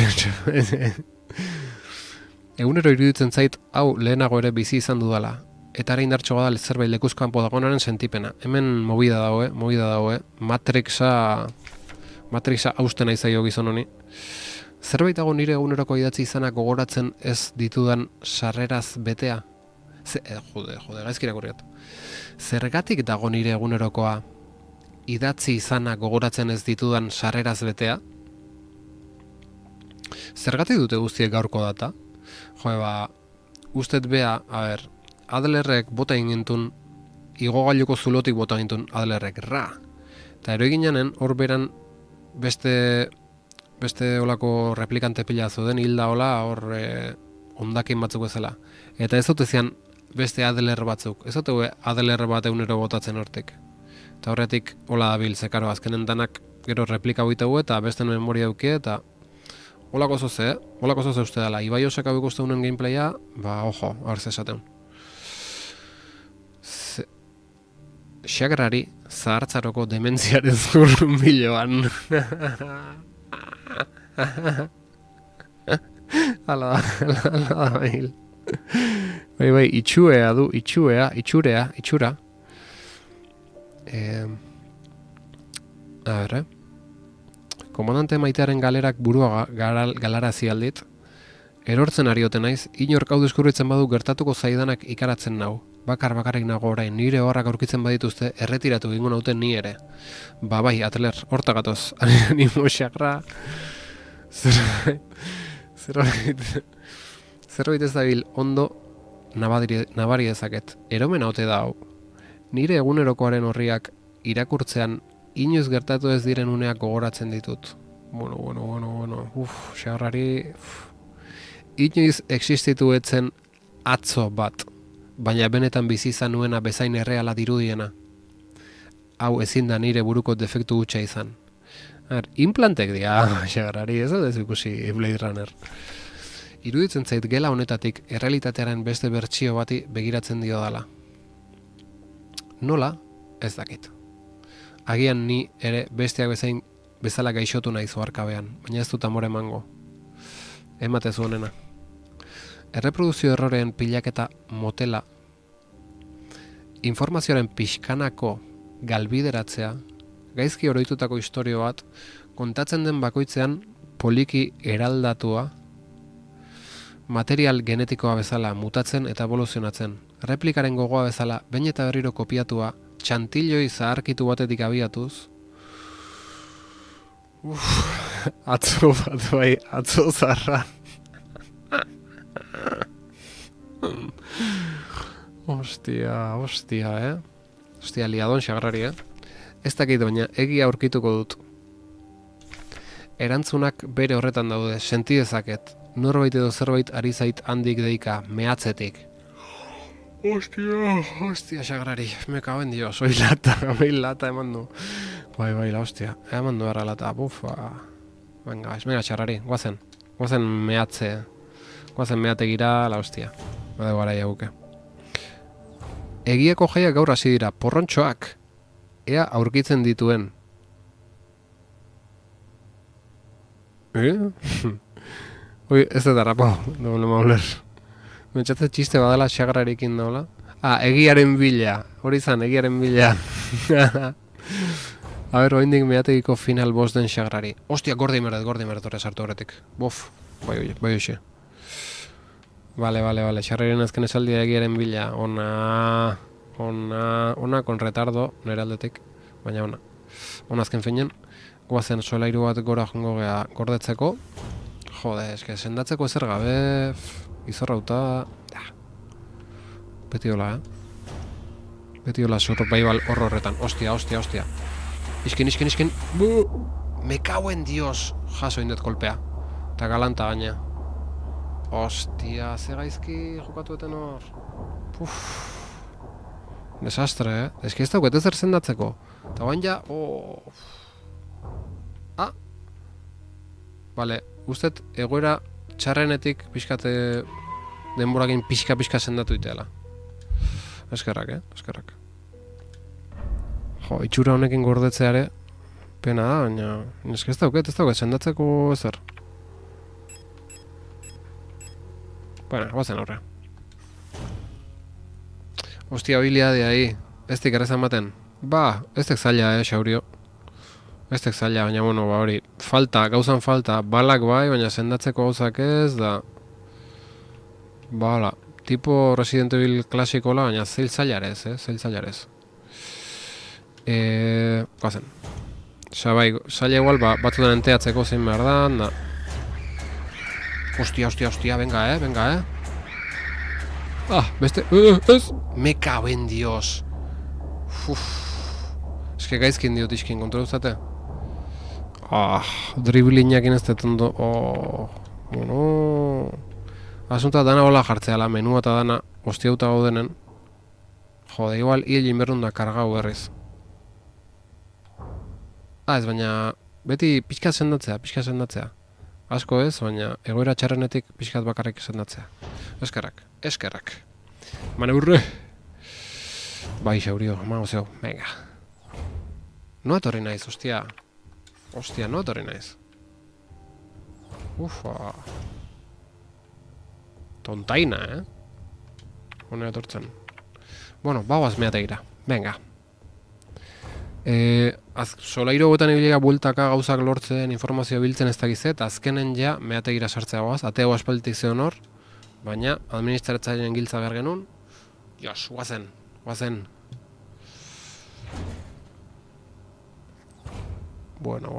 Egunero iruditzen zait, hau lehenago ere bizi izan dudala, eta ere indartxoa da zerbait lekuzkanpo dagoenaren sentipena. Hemen movida dagoe, Matrixa hausten aizaio gizon honi. Zerbait dago nire eguneroko idatzi izanak gogoratzen ez ditudan sarreraz betea? Gaizkira kurriat. Zergatik dago nire egunerokoa idatzi izanak gogoratzen ez ditudan sarreraz betea? Zergatik dute guztiek gaurko data? Ustet bea, Adlerrek bota ingintun, igogailuko zulotik bota ingintun Adlerrek, Eta ero eginean, hor beran beste olako replikante pila zuden, hilda hola hor ondakin batzuk bezala. Eta ez dut ezian beste Adler batzuk, ez dut Adler bat egunero botatzen hortik. Eta horretik hola dabil, zekaro, azkenen danak gero replika buitegu eta beste memoria dukie, eta holako zoze uste dela. Ibaiosek hau ikuste unen gameplaya, ojo, hor zesateun. Xagrari zahartzaroko dementziaren zurrunbiloan. Ala da mail. Bai, itxurea du, itxura. Komandante maitearen galerak burua galarazi aldit. Erortzen arioten naiz, inork hau deskurritzen badu gertatuko zaidanak ikaratzen nau. Bakarrik nago orain, nire horrak aurkitzen badituzte, erretiratu gingo nauten ni ere. Bai, Atler, horta gatoz, animo xakra. Zerbait ez dabil ondo nabari dezaket. Eromen haute da hau. Nire egunerokoaren horriak irakurtzean inoiz gertatu ez diren uneak gogoratzen ditut. Bueno. Xagrari. Inoiz existitu etzen atzo bat, baina benetan bizi izan nuena bezain erreala dirudiena. Hau ezin da nire buruko defektu gutxa izan. Implantek dira, Xagrari, ez da ez ikusi Blade Runner. Iruditzen zait gela honetatik errealitatearen beste bertsio bati begiratzen dio dala. Nola? Ez dakit. Agian ni ere besteak bezala gaixotu naiz oharkabean, baina ez dut amore emango. Ematezu honena. Erreproduzio erroreen pilaketa motela, informazioaren pixkanako galbideratzea, gaizki oroitutako istorio bat, kontatzen den bakoitzean poliki eraldatua, material genetikoa bezala mutatzen eta evoluzionatzen, replikaren gogoa bezala behin eta berriro kopiatua, txantilloi zaharkitu batetik abiatuz, atzo zarra. Ostia, Ostia, liadon xagarrari, Ez dakit, baina egia aurkituko dut. Erantzunak bere horretan daude, senti dezaket. Norbait edo zerbait ari zait handik deika, mehatzetik. Ostia, xagarrari, me caben dio, soy lata eman du. Bai, la hostia, eman du erra lata, bufa. Venga, xagarrari, guazen mehatze. Guazen mehategira, la hostia. Bade gara jauke. Egiako jaiak gaur hasi dira, porrontxoak. Ea aurkitzen dituen. Ui, ez da darrapa, doble mauler. Mentxatze txiste badala xagarrarekin daula. Egiaren bila. Hori zan, egiaren bila. A ber, oindik mehategiko final boss den xagarrari. Ostia, gordi meret horre sartu horretik. Bof, bai hoxe. Vale, xagarraren azken esaldia egiaren bila. Ona, con retardo, nire aldetik, baina ona. Ona azken feinen, guazen solairu bat gora jongo gea gordetzeko. Jode, eske, sendatzeko ezer gabe, izorrauta, beti hola, Beti hola survival horretan, ostia. Iskin, me cauen dios, jaso indet kolpea. Eta galanta gaina. Ostia, ze gaizki jokatueten hor. Desastre, Eski ez dauket ezer sendatzeko. Eta bain ja, Vale, ustet egoera txarrenetik pixkate denborakin pixka sendatu iteala. Eskerrak, eskerrak. Jo, itxura honekin gordetzeare pena da, baina eski ez dauket sendatzeko ezer. Bueno, guazen aurre. Ostia, habilidadea ahi, ez dik errezan baten. Ez tek zaila, xaurio. Ez tek zaila, baina, hori, gauzan falta, balak bai, baina sendatzeko gauzak ez, da... tipo Resident Evil klasikola, baina zeil zailarez, Guazen. Zaila igual, batzutan enteatzeko zein behar da... Ostia, venga, beste... ez! Me caben dios! Eske gaizkin diot iskin, kontrol uztate? Driblinakin ez detondo... Asunta dana hola jartzea, menua eta dana ostiauta gaudenen. Jode, igual, hil inberrun da kargau berriz. Ez, baina... Beti pixkat sendatzea. Asko ez, baina egoera txarrenetik pixkat bakarrik sendatzea. Eskerrak. Maneurre! Bai, xaurio, zeu, venga. No etorri naiz, ostia. No etorri naiz. Ufa. Tontaina, Hone etortzen. Bueno, bauaz meategira. Venga. Solairo goetan ibiliga bueltaka gauzak lortzen, informazio biltzen ez dakizet, azkenen ja meategira sartzea goaz, ateo aspalditik zeon hor, baina administratzaileen giltza behar genuen. Jos, guazen. Bueno.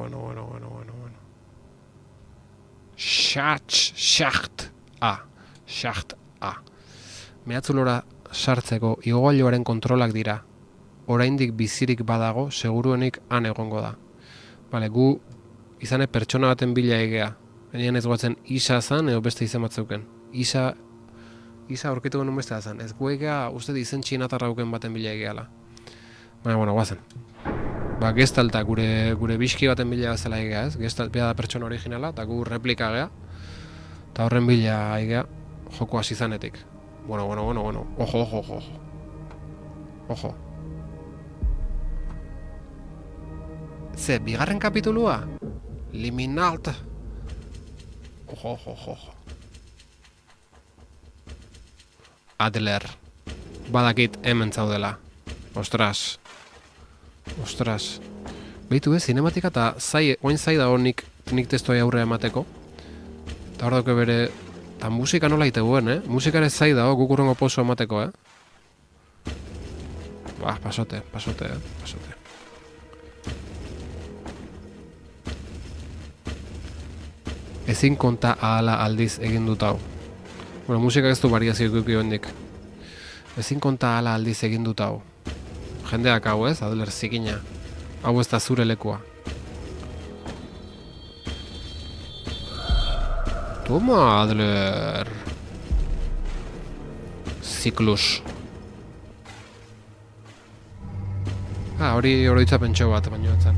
Schacht A. Mehatzulora sartzeko igogailuaren kontrolak dira. Oraindik bizirik badago, seguruenik han egongo da. Bale, gu izane pertsona baten bila egea. Baina ez guatzen isa zan, edo beste izan batzeuken. Isa aurkitu genuen beste da zan. Ez gu egea, uste izen txinatarrauken baten bila egeala. Baina, guazen. Gestalta gure biski baten bila bezala egea, ez? Gestalt bea da pertsona originala, eta gu replika gea. Eta horren bila aigea joko hasi zanetik. Bueno. Ojo. Ze, bigarren kapitulua? Liminalt. Ojo. Adler. Badakit hemen zaudela. Ostras. Behitu zinematika eta oain zai dago nik testoi aurrea emateko. Eta hor dauke bere... Eta musika nola iteguen, Musika ere zai dago gukurrengo poso emateko, Pasote. Ezin konta ahala aldiz egin dut hau. Bueno, musika ez du variazio ikuki hondik. Ezin konta ahala aldiz egin dut hau. Jendeak hau ez, Adler zikina. Hau ez da zure lekua. Toma, Adler. Ziklus. Hori oroitzapen txo bat, baino etzen.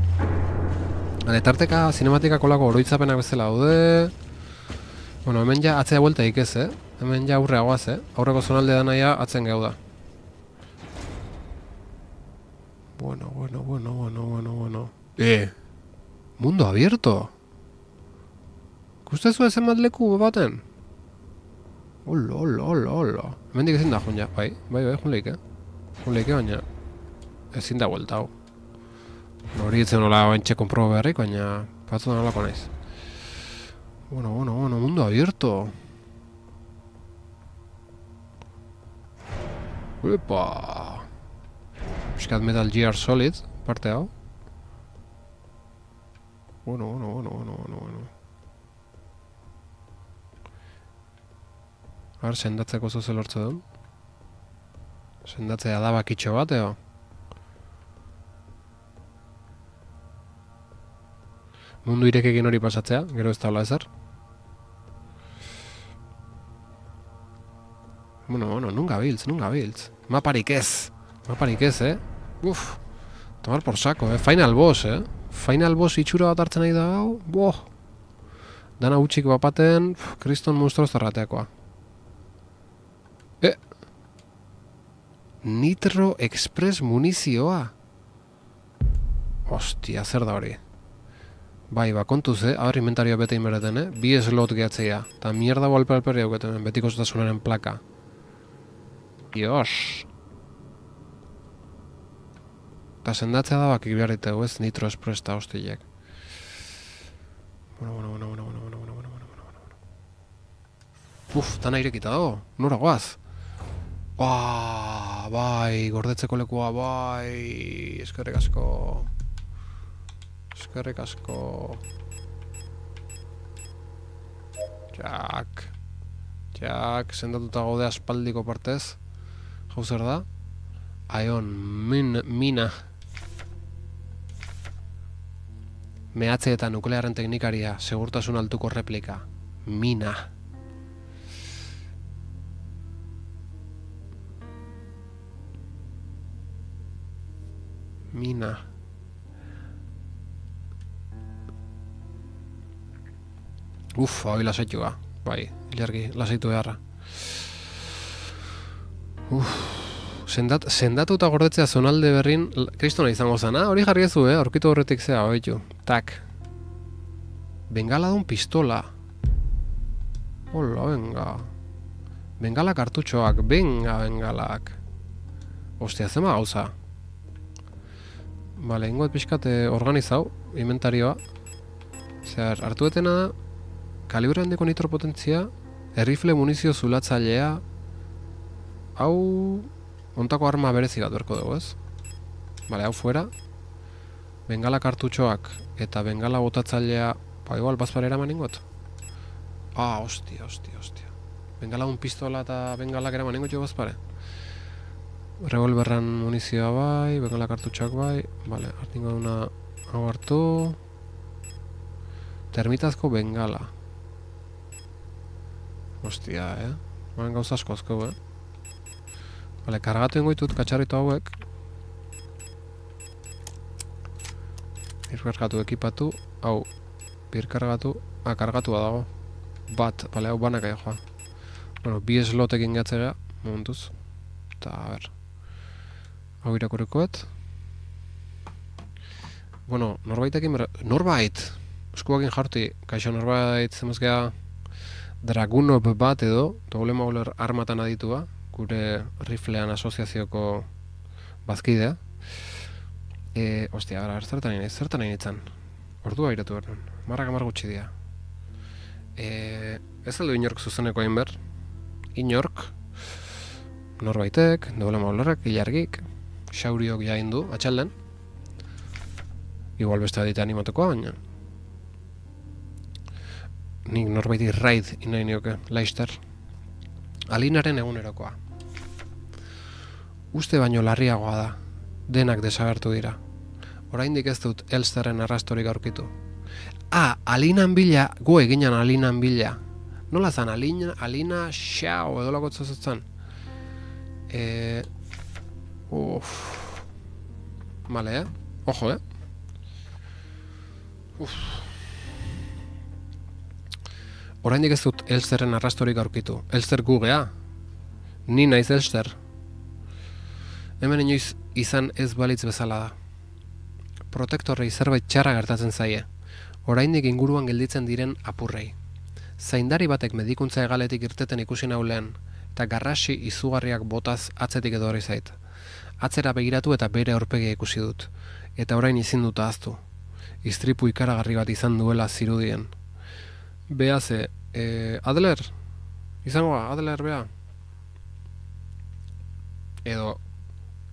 Tarteka, zinematika kolako oroitzapenak bezala daude. Bueno, hemen ja atzea buelta ikez, Hemen ja aurreagoaz, Aurreko zonalde da nahia atzen gau da. Bueno. Mundo abierto. Kustezu ezen bat leku baten? Hola. Hemen dik ezin da joan ja, bai, joan leike. Baina ezin da buelta hau. Hori etzen nola bentxe konprobo beharrik, baina batzu da nolako naiz. Bueno, mundo abierto. Uepa. Piskat Metal Gear Solid, parte hau. Bueno. Sendatzeko zuze lortze duen. Sendatzea da bakitxo bat, Mundu irekekin hori pasatzea, gero ez taula ezer. Bueno, nun gabiltz. Maparik ez, Uf, tomar por saco, Final boss, Final boss itxura bat hartzen nahi da hau, Dana utxik bapaten, kriston monstruo zarrateakoa. Nitro Express munizioa. Ostia, zer da hori? Bai, kontuz, hor inventarioa bete inbereten, bi slot gehatzea. Ta mierda alperri hauketen, betiko zutasunaren plaka. Dios! Ta sendatzea da bakik beharritegu, ez Nitro Express eta hostilek. Bueno. Uf, tana irekita dago, nora goaz? Bai, gordetzeko lekua, bai, eskerrik asko. Jak, sendatuta gaude aspaldiko partez. Jau zer da? Aion, mina. Mehatze eta nuklearen teknikaria, segurtasun altuko replika. Mina. Hau lasaitu ga. Bai, ilargi, lasaitu beharra. Sendatu eta gordetzea zonalde berrin kristona izango zana, hori jarri ezu, aurkitu horretik zea, oitu. Tak. Bengala dun pistola. Hola, venga. Bengala kartutxoak, bengalak. Ostia, zema gauza. Bale, ingoet pixkat organizau, inventarioa. Zer, hartu etena da, kalibre handiko nitropotentzia, errifle munizio zulatzailea, hau ontako arma berezi bat berko dugu, ez? Bale, hau fuera. Bengala kartutxoak eta bengala botatzailea, igual bazparera eman ingot. Ostia. Bengala un pistola eta bengalak eraman ingot jo bazpare. Revolverran munizioa bai, bengala kartutxoak bai. Bale, hartingo duna hau hartu. Termitazko bengala. Ostia, Baren gauza asko azko, Bale, kargatu ingoitut katxarritu hauek. Birkargatu ekipatu. Hau, birkargatu. Kargatua dago. Bat, bale, hau banaka joa. Bueno, bi slotekin gatzera, momentuz. Eta, a ber. Hau irakurrikoet. Bueno, norbait! Eskuakin jarti, kaixo norbait, zemazkea Dragunov bat edo, Double Mauler armatan aditua, gure riflean asoziazioko bazkidea. Ostia, zertan nahi nintzen. Ordua iratu behar nuen. Marrak gutxi dira. Ez aldo inork zuzeneko hain ber. Inork. Norbaitek, Double Maulerrek, ilargik. Xauriok jain du, atxalden. Igual beste adita animatuko, baina. Nik norbaiti raid inahi nioke, Leister. Alinaren egunerokoa. Uste baino larriagoa da. Denak desagertu dira. Oraindik ez dut Elsterren arrastorik aurkitu. Alinan bila, gu eginan Alinan bila. Nola zan, Alina xau edo lako zozatzen. Male, Ojo, Oraindik ez dut Elsterren arrastorik aurkitu. Elster gu gea. Ni naiz Elster. Hemen inoiz izan ez balitz bezala da. Protektorrei zerbait txarra gertatzen zaie. Oraindik inguruan gelditzen diren apurrei. Zaindari batek medikuntza egaletik irteten ikusi naulean, eta garrasi izugarriak botaz atzetik edo hori zait. Atzera begiratu eta bere aurpegia ikusi dut, eta orain ezin dut ahaztu. Istripu ikaragarri bat izan duela zirudien. Beaze, Adler? Izangoa, Adler, bea? Edo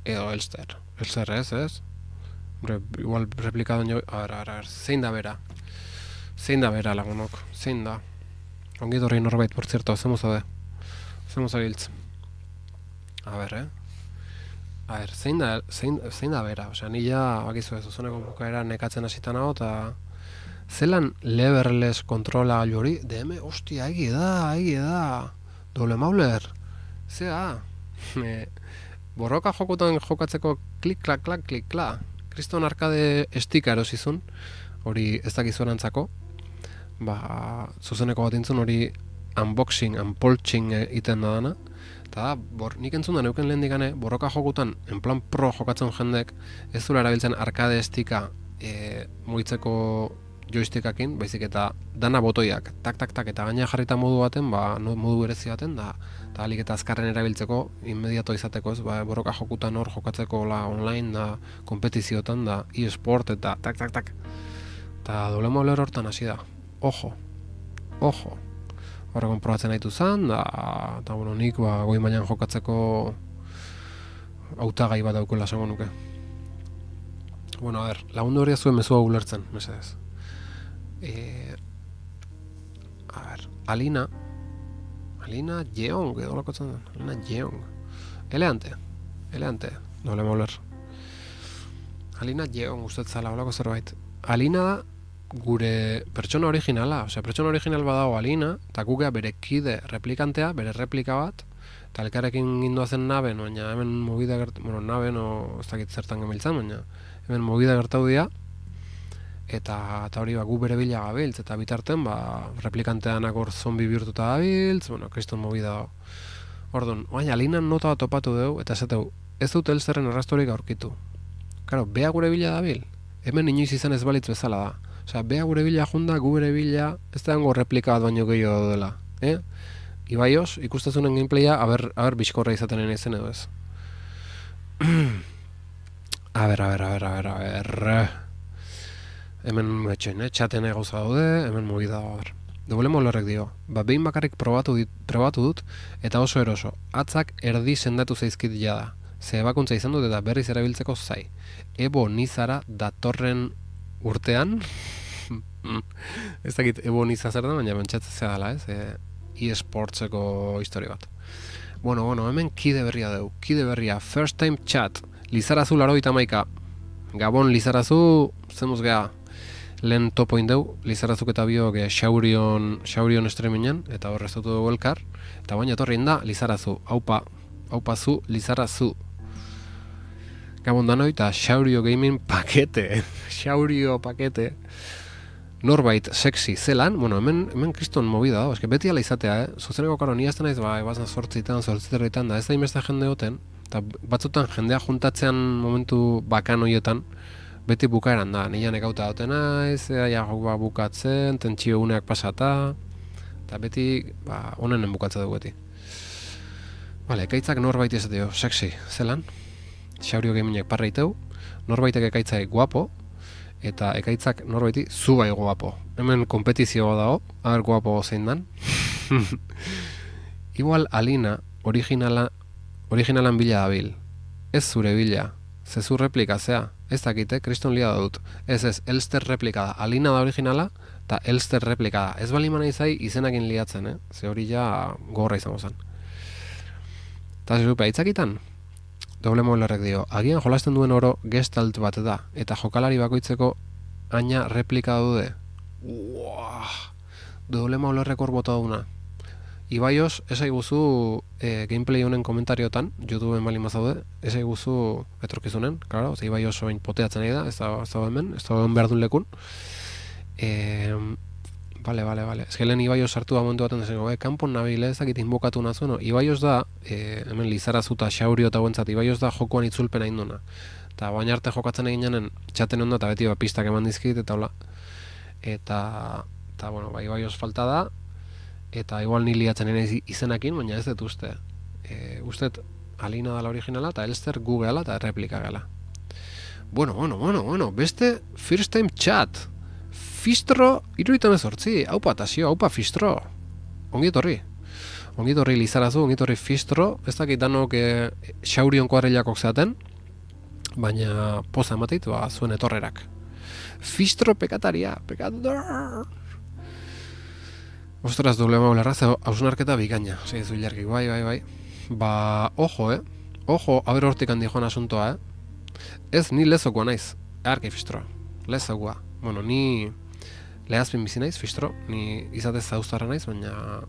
Elster. Elster ez? Igual replikado nio... A ver, zein da bera? Zein da bera, lagunok? Zein da? Ongi dorri norbait, por cierto, zemuza giltz. A ver, A ver, zein da bera? Osea, ni ja, bakizu ez, zuzuneko bukaera nekatzen hasitan hau, eta... Zelan leverless kontrola gailu hori? DM, ostia, egi da. Double Mauler. Zea. Borroka jokutan jokatzeko klik-klak, klik-klak. Kriston arkade estika erosizun. Hori ez dakizu erantzako. Zuzeneko bat intzun hori unboxing iten da dana. Eta nik entzun da neuken lehen digane, borroka jokutan, en plan pro jokatzen jendek, ez dula erabiltzen arkade estika mugitzeko joystikakin, baizik eta dana botoiak, tak, eta gaina jarrita modu baten, modu berezi baten, da alik eta azkarren erabiltzeko, inmediato izateko, ez, borroka jokutan hor jokatzeko online, da, kompetiziotan, da, e-sport, eta tak. Eta Double Mauler hortan hasi da. Ojo. Horrekon probatzen nahitu zen, eta bueno, nik goi mailan jokatzeko hautagai bat daukela esango nuke. Bueno, a ver, lagundu hori zuen mezua ulertzen, mesedez. A ver, Alina Jeong, edo lakotzen den, Alina Jeong. Eleante, Double Mauler. Alina Jeong, ustetzala, olako zerbait. Alina da gure pertsona originala, osea, pertsona original badago Alina, eta gukea bere kide replikantea, bere replika bat, eta elkarrekin gindoazen naben, baina hemen movida naben, ez dakit zertan gemiltzan, baina hemen movida gertau dira, eta hori gu bere bila gabiltz, eta bitarten, replikanteanak hor zombi bihurtuta gabiltz, kriston movida dago. Orduan, baina Alinan nota bat topatu dugu, eta esateu, ez dut Elsterren arrastorik aurkitu. Karo, bea gure bila dabil, hemen inoiz izan ez balitz bezala da. Osea, bea gure bila junda, gu bere bila, ez da dango replika bat baino gehiago dela. Ibaioz, ikustazunen gameplaya, aber bizkorra izaten izen edo ez. A ber. Hemen betxoin, txaten gauza daude, hemen movida da. Double Maulerrek dio, behin bakarrik probatu dut, eta oso eroso, atzak erdi sendatu zaizkit jada. Ze ebakuntza izan dut eta berriz erabiltzeko zai. Ebo nizara datorren urtean, ez dakit Ebo niza zer da, baina bentsatzea dela, ez? E-sportseko histori bat. Bueno, hemen kide berria dugu. Kide berria, first time chat. Lizarazu 81. Gabon Lizarazu, zemuz geha. Lehen topoin dugu, Lizarazuk eta biok Xaurion streamingen, eta horrez dut dugu elkar. Eta baina etorri da, Lizarazu, haupazu, Lizarazu. Gabon danoi eta Xaurio Gaming pakete. Xaurio pakete. norbait sexy zelan, bueno, hemen kriston movida da, eske beti ala izatea, zuzeneko karo, ni azten naiz, ebazan zortziterritan, da ez da inbeste jende goten, eta batzutan jendea juntatzean momentu bakan horietan, beti bukaeran da, nian ekauta daute naiz, bukatzen, tentsio uneak pasata, eta beti, onenen bukatza dugu beti. Vale, ekaitzak norbait izateo, sexy, zelan, xaurio geminek parreiteu, norbaitek ekaitzak guapo, eta ekaitzak norbaiti zubai guapo. Hemen kompetizioa dago, aber guapo zein dan. Igual Alina originalan bila dabil. Ez zure bila, ze zu replika zea. Ez dakite, kriston lia da dut. Ez, Elster replika da. Alina da originala, eta Elster replika da. Ez bali mana izai izenakin liatzen, ze hori ja gorra izango zen. Eta zerupe, aitzakitan? Doble modelerrek dio, agian jolasten duen oro gestalt bat da, eta jokalari bakoitzeko aina replika daude. Doble modelerrek hor bota duna. Ibaios, esai guzu gameplay honen komentariotan, YouTubeen bali mazaude, esai guzu etorkizunen, claro, Ibaios oin poteatzen nahi da, ez da hemen, ez da behar duen lekun. Vale. Ez que lehen Ibaios sartu da momentu baten dezengo, kanpon nabil ezakit inbokatu nazuen, Ibaios da, hemen Lizarazu eta Xaurio eta guentzat, Ibaios da jokoan itzulpena induna. Eta baina arte jokatzen egin janen, txaten onda, eta beti pistak eman dizkit, eta hola. Eta bueno, Ibaios falta da, eta igual ni liatzen izenakin, baina ez dut uste. Ustet Alina da la originala, eta Elster gu gehala, eta replika gehala. Bueno, beste first time chat. Fistro, 78, haupa tasio, haupa Fistro. Ongitorri Lizarazu, ongitorri Fistro, ez dakit danok Xaurion kuadrilakok zeaten, baina poza emateit, zuen etorrerak. Fistro pekataria, pekador! Ostras, doble maulerra, hausunarketa bikaina, segizu hilarkik, bai. Ojo, haber hortik handi joan asuntoa, Ez, ni lezokoa naiz, arki Fistro, lezokoa. Bueno, ni lehazpin bizi naiz, Fistro, ni izatez zauztarra naiz, baina,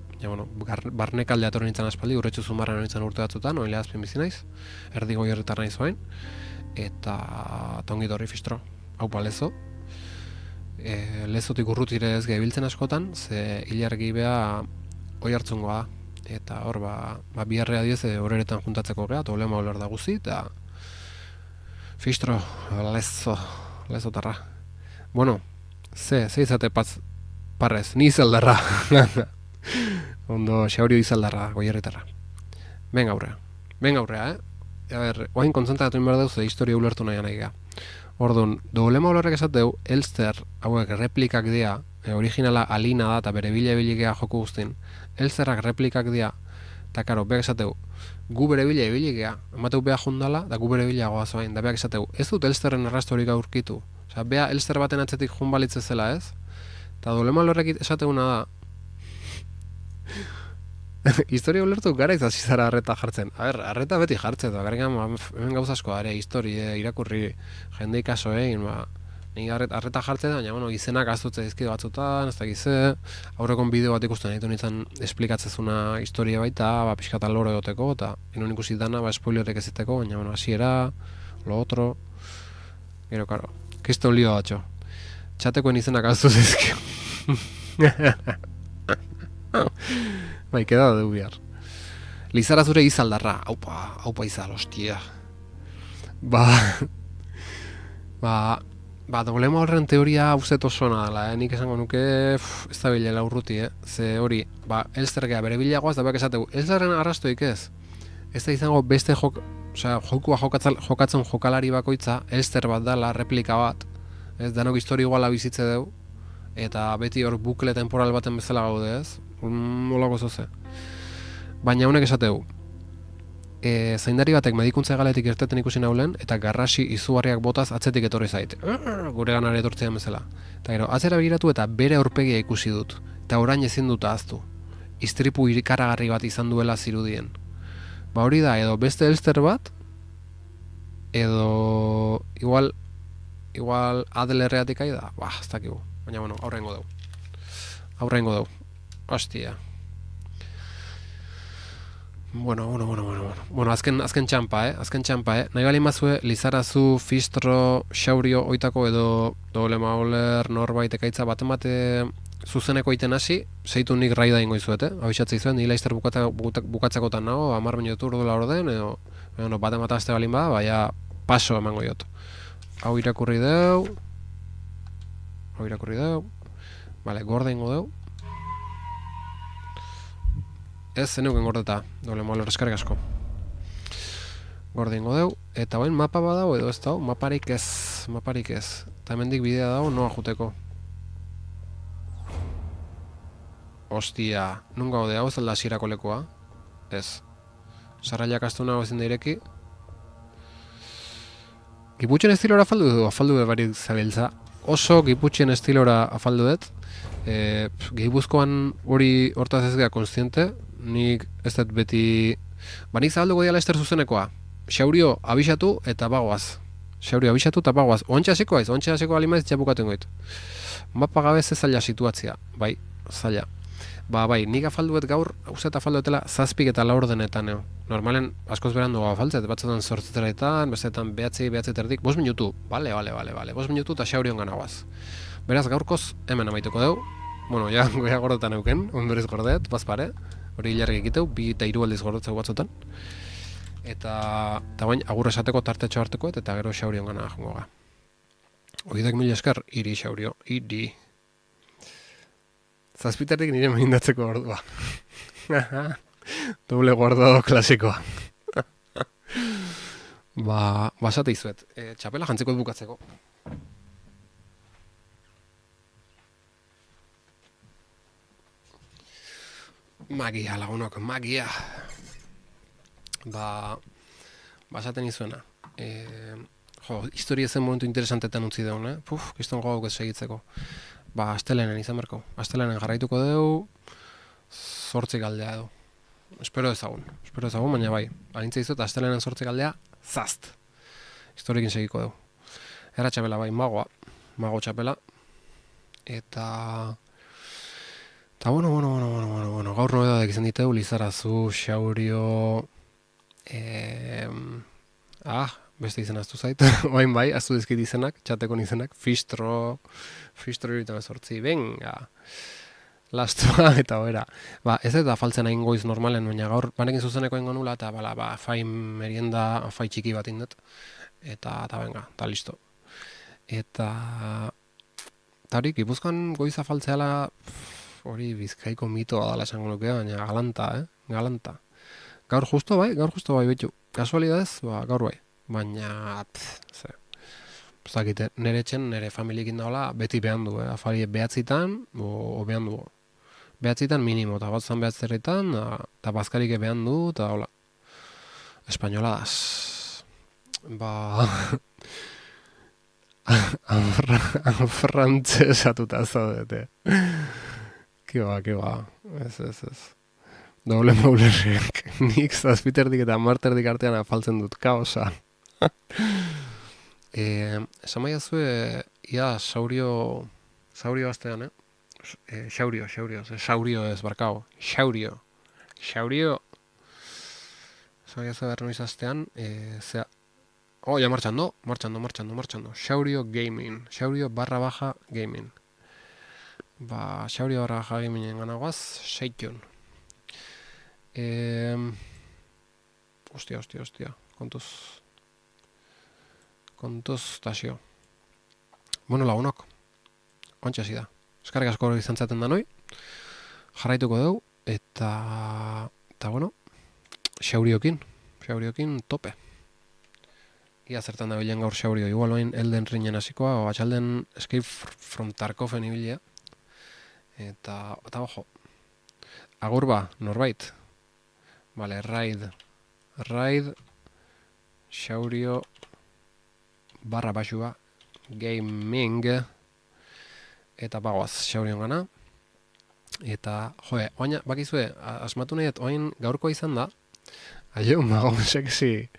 barnekalde atorren nintzen aspaldi, urretxu zumarra nintzen urte batzutan, oin lehazpin bizi naiz, erdigo jorretar naiz oain, eta ongitorri Fistro, haupa lezo. Lezotik urrutire ez gehibiltzen askotan, ze hilargi beha oi hartzungoa da, eta hor, biharrea diez, horeretan juntatzeko geha, eta olema oler da guzi, eta Fistro, lezotarra. Bueno, ze izate parrez, ni izaldarra. Ondo, Xaurio izaldarra, goierritarra. Ben aurrea, oain kontzentratu inbar duz, historia ulertu nahi geha. Orduan, doblema olorrek esateu, Elster, hauek replikak dira, originala Alina da, eta bere bila-biligea joku guztin. Elsterrak replikak dira, eta karo, beak esateu, gu bere bila-biligea, emateu beha jundala, da gu bere bila goazoain, da beak esateu, ez dut Elsterren arrastorik aurkitu. Osea, beha Elster baten atzetik junbalitze zela ez, eta doblema olorrek esateuna da, historia ulertu gara izazi zara arreta jartzen. Arreta beti jartzen, da garrikan hemen gauza asko, historia, irakurri, jende ikaso egin, ni arreta jartzen, baina izenak aztutze dizkide batzutan, ez dakize, aurrekon bideo bat ikusten ditu nintzen esplikatzezuna historia baita, pixkata lore egoteko, eta inon ikusi dana, spoilerrek eziteko, baina hasiera, lo otro, gero, karo, kriston lio batxo. Txatekoen izenak aztutze dizkide. Bai, queda de ubiar. Lizara zure izaldarra, haupa izal, hostia. Doblema horren teoria uzet oso dela, nik esango nuke, ez da bilela urruti, ze hori, Elstergea bere bilagoaz, da beak esategu, Elsterren arrastoik ez. Ez da izango beste jokua jokatzen jokalari bakoitza, Elster bat dela, replika bat, ez danok historia iguala bizitze deu, eta beti hor bukle temporal baten bezala gaude ez, olako zoze. Baina honek esateu, zaindari batek medikuntza egaletik irteten ikusi naulen, eta garrasi izugarriak botaz atzetik etorri zait. Gure ganare etortzean bezala. Eta gero, atzera begiratu eta bere aurpegia ikusi dut, eta orain ezin dut ahaztu. Istripu irikaragarri bat izan duela zirudien. Hori da, edo beste Elster bat, edo igual Adlerreatik da, ez dakigu. Baina, aurrengo deu. Hostia. Bueno, azken txampa, azken txampa, Nahi bali mazue, Lizarazu, Fistro, Xaurio, oitako edo doble mauler, norbait ekaitza bate zuzeneko iten hasi, zeitu nik raida ingo izuet, abixatzei zuen, ni laizter bukatzakotan nago, 10 minutu urdula orden, edo, bate aste balin ba, baina paso emango jot. Hau irakurri deu, vale, gorde ingo deu. Ez zeneuken gordeta, doble mauler eskarrik asko. Gorde ingo deu, eta bain mapa badago edo ez dago, maparik ez. Eta hemendik bidea dago noa juteko. Ostia, nun gaude, hau ez alda hasierako lekoa? Ez. Sarrailak astu nago ezin da ireki. Giputxen estilora afaldu barik zabiltza. Oso giputxen estilora afaldu dut. Gipuzkoan hori hortaz ez gara konstiente. Nik ez dut beti... Nik zabalduko diala ester zuzenekoa. Xaurio abisatu eta bagoaz. Ontxe hasiko alimaiz txapukaten goit. Mapa gabe ze zaila situatzia. Bai, zaila. Bai, nik afalduet gaur, uzet afalduetela 7 eta 4 denetan, Normalen, askoz berandu afaltzet, batzuetan 8 bestetan 9 terdik, 5 minutu, bale, 5 minutu eta Xaurion ganagoaz. Beraz, gaurkoz, hemen amaituko deu. Bueno, ja gordetan euken, ondorez gordet, bazpare. Hori hilarrik egiteu, 2 eta 3 aldiz gordetzeko batzutan. Eta bain, agur esateko tartetxo hartekoet, eta gero Xaurion gana jongo ga. Oidak 1000 esker, iri Xaurio, iri. Zazpiterrik nire mehindatzeko ordua. Doble guardado klasikoa. Basate izuet. Txapela jantzeko bukatzeko. Magia, lagunok, magia. Basaten izuena. Historia zen momentu interesantetan utzi deun, kiston gauk ez segitzeko. Astelenen izan berko. Astelenen jarraituko deu, 8 galdea edo. Espero ezagun, baina bai. Agintza izut, astelenen 8 galdea, zast. Historiekin segiko deu. Era txapela bai, mago txapela. Eta bueno, gaur nobedadeak izan diteu, Lizarazu, Xaurio, beste izen aztu zait, oain bai, aztu dizkit izenak, txatekon izenak, Fistro irritan 8, venga, lastua eta bera. Ez da faltzen hain goiz normalen, baina gaur, banekin zuzeneko ingo nula, eta fai merienda, fai txiki bat indet, eta venga, eta listo. Eta hori, Gipuzkoan goiza faltzeala, hori Bizkaiko mitoa dala esango nuke, baina galanta. Gaur justo bai betu. Kasualidadez, gaur bai. Baina, nire etxen, nire familiekin daola, beti behan du, afari behatzitan, o behan du. Behatzitan minimo, eta batzan behatzerritan, eta bazkarik behan du, eta hola. Espainoladaz. Frantzesatuta zaudete. Kiba. Ez. Doble maulerriak. Nik 7 eta 10 artean afaltzen dut, kaosa. Esan maia zue, ia, Xaurio astean, Xaurio ez barkao. Xaurio. Esan maia zue berren astean, zea... Ja martxando. Xaurio Gaming. Xaurio _ Gaming. Xaurio _ Gamingen ganagoaz, seitun. Ostia. Kontuz tasio. Bueno, lagunok. Ontsa hasi da. Eskarrik asko izan zaten da noi. Jarraituko dugu. Eta bueno, Xauriokin tope. Ia zertan da bilen gaur Xaurio. Igual oin Elden Ringen hasikoa, o atxalden Escape from Tarkoven ibilia. Eta ojo. Agur norbait. Vale, raid Xaurio _ gaming eta bagoaz Xaurion gana. Eta, oina, bakizue, asmatu nahi, oin gaurko izan da, aio, magon sexy,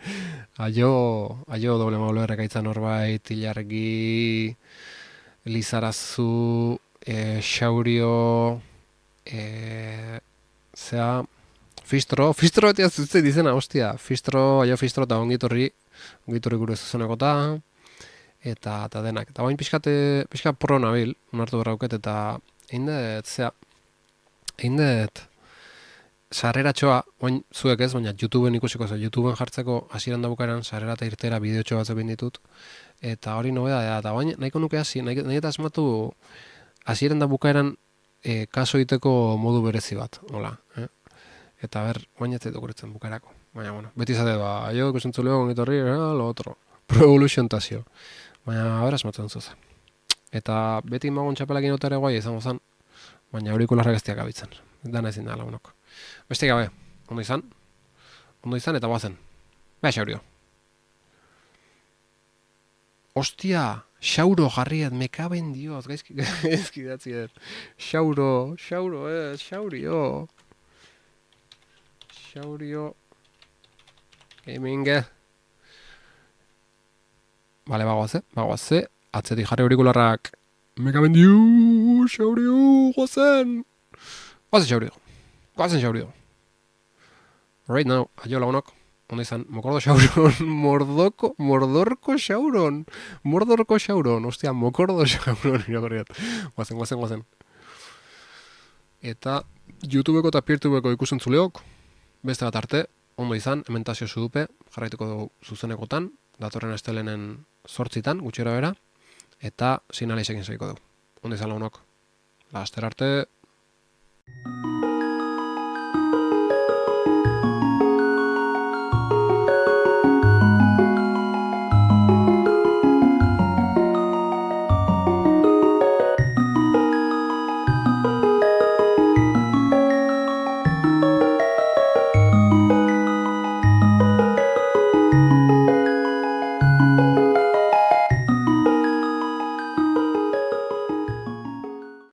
aio doble maulerrek aitzan norbait, Ilargi, Lizarazu, Xaurio, Fistro etia zutzen dizena, hostia. Fistro eta ongitorri gure zuzenekota, eta denak. Eta bain pixkat pro nabil, unartu berrauket, eta egin dut sarreratxoa, oin zuek ez, baina YouTubeen ikusiko zen, YouTubeen jartzeko hasieran da bukaeran, sarrera eta irtera bideotxo batzuk egin ditut, eta hori nobeda da, eta baina nahiko nuke hasi, nahi eta asmatu hasieran da bukaeran kaso egiteko modu berezi bat, hola, Eta baina ez dut bukaerako. Baina, bueno, beti izate jo, ikusen zuleo, ongitorri, lo otro. Pro Evolution tazio. Baina, asmatzen zuzen. Eta beti magon txapelakin otare guai izango zen, baina aurikularrak ez diakabitzen. Dana ezin da lagunok. Beste gabe, ondo izan eta guazen. Beha, xaurio. Ostia, xauro jarriat, mekaben dioz, gaizki datzi dut. Xaurio. Xaurio Gaminge. Bale, bagoaze. Atzetik jarri aurikularrak. Mekaben dio, Xaurio, goazen. Goazen Xaurio. Right now, aio lagunok. Ondo izan, mokordo Xauron, mordorko Xauron, ostia, mokordo Xauron, irakorriat. Guazen. Eta YouTubeko eta Peertubeko ikusen zuleok, beste bat arte, ondo izan, hementazio zudupe, jarraituko dugu zuzenekotan, datorren estelenen 8 gutxera bera, eta sinalizekin segiko dugu. Ondo izan lagunok. Laster arte.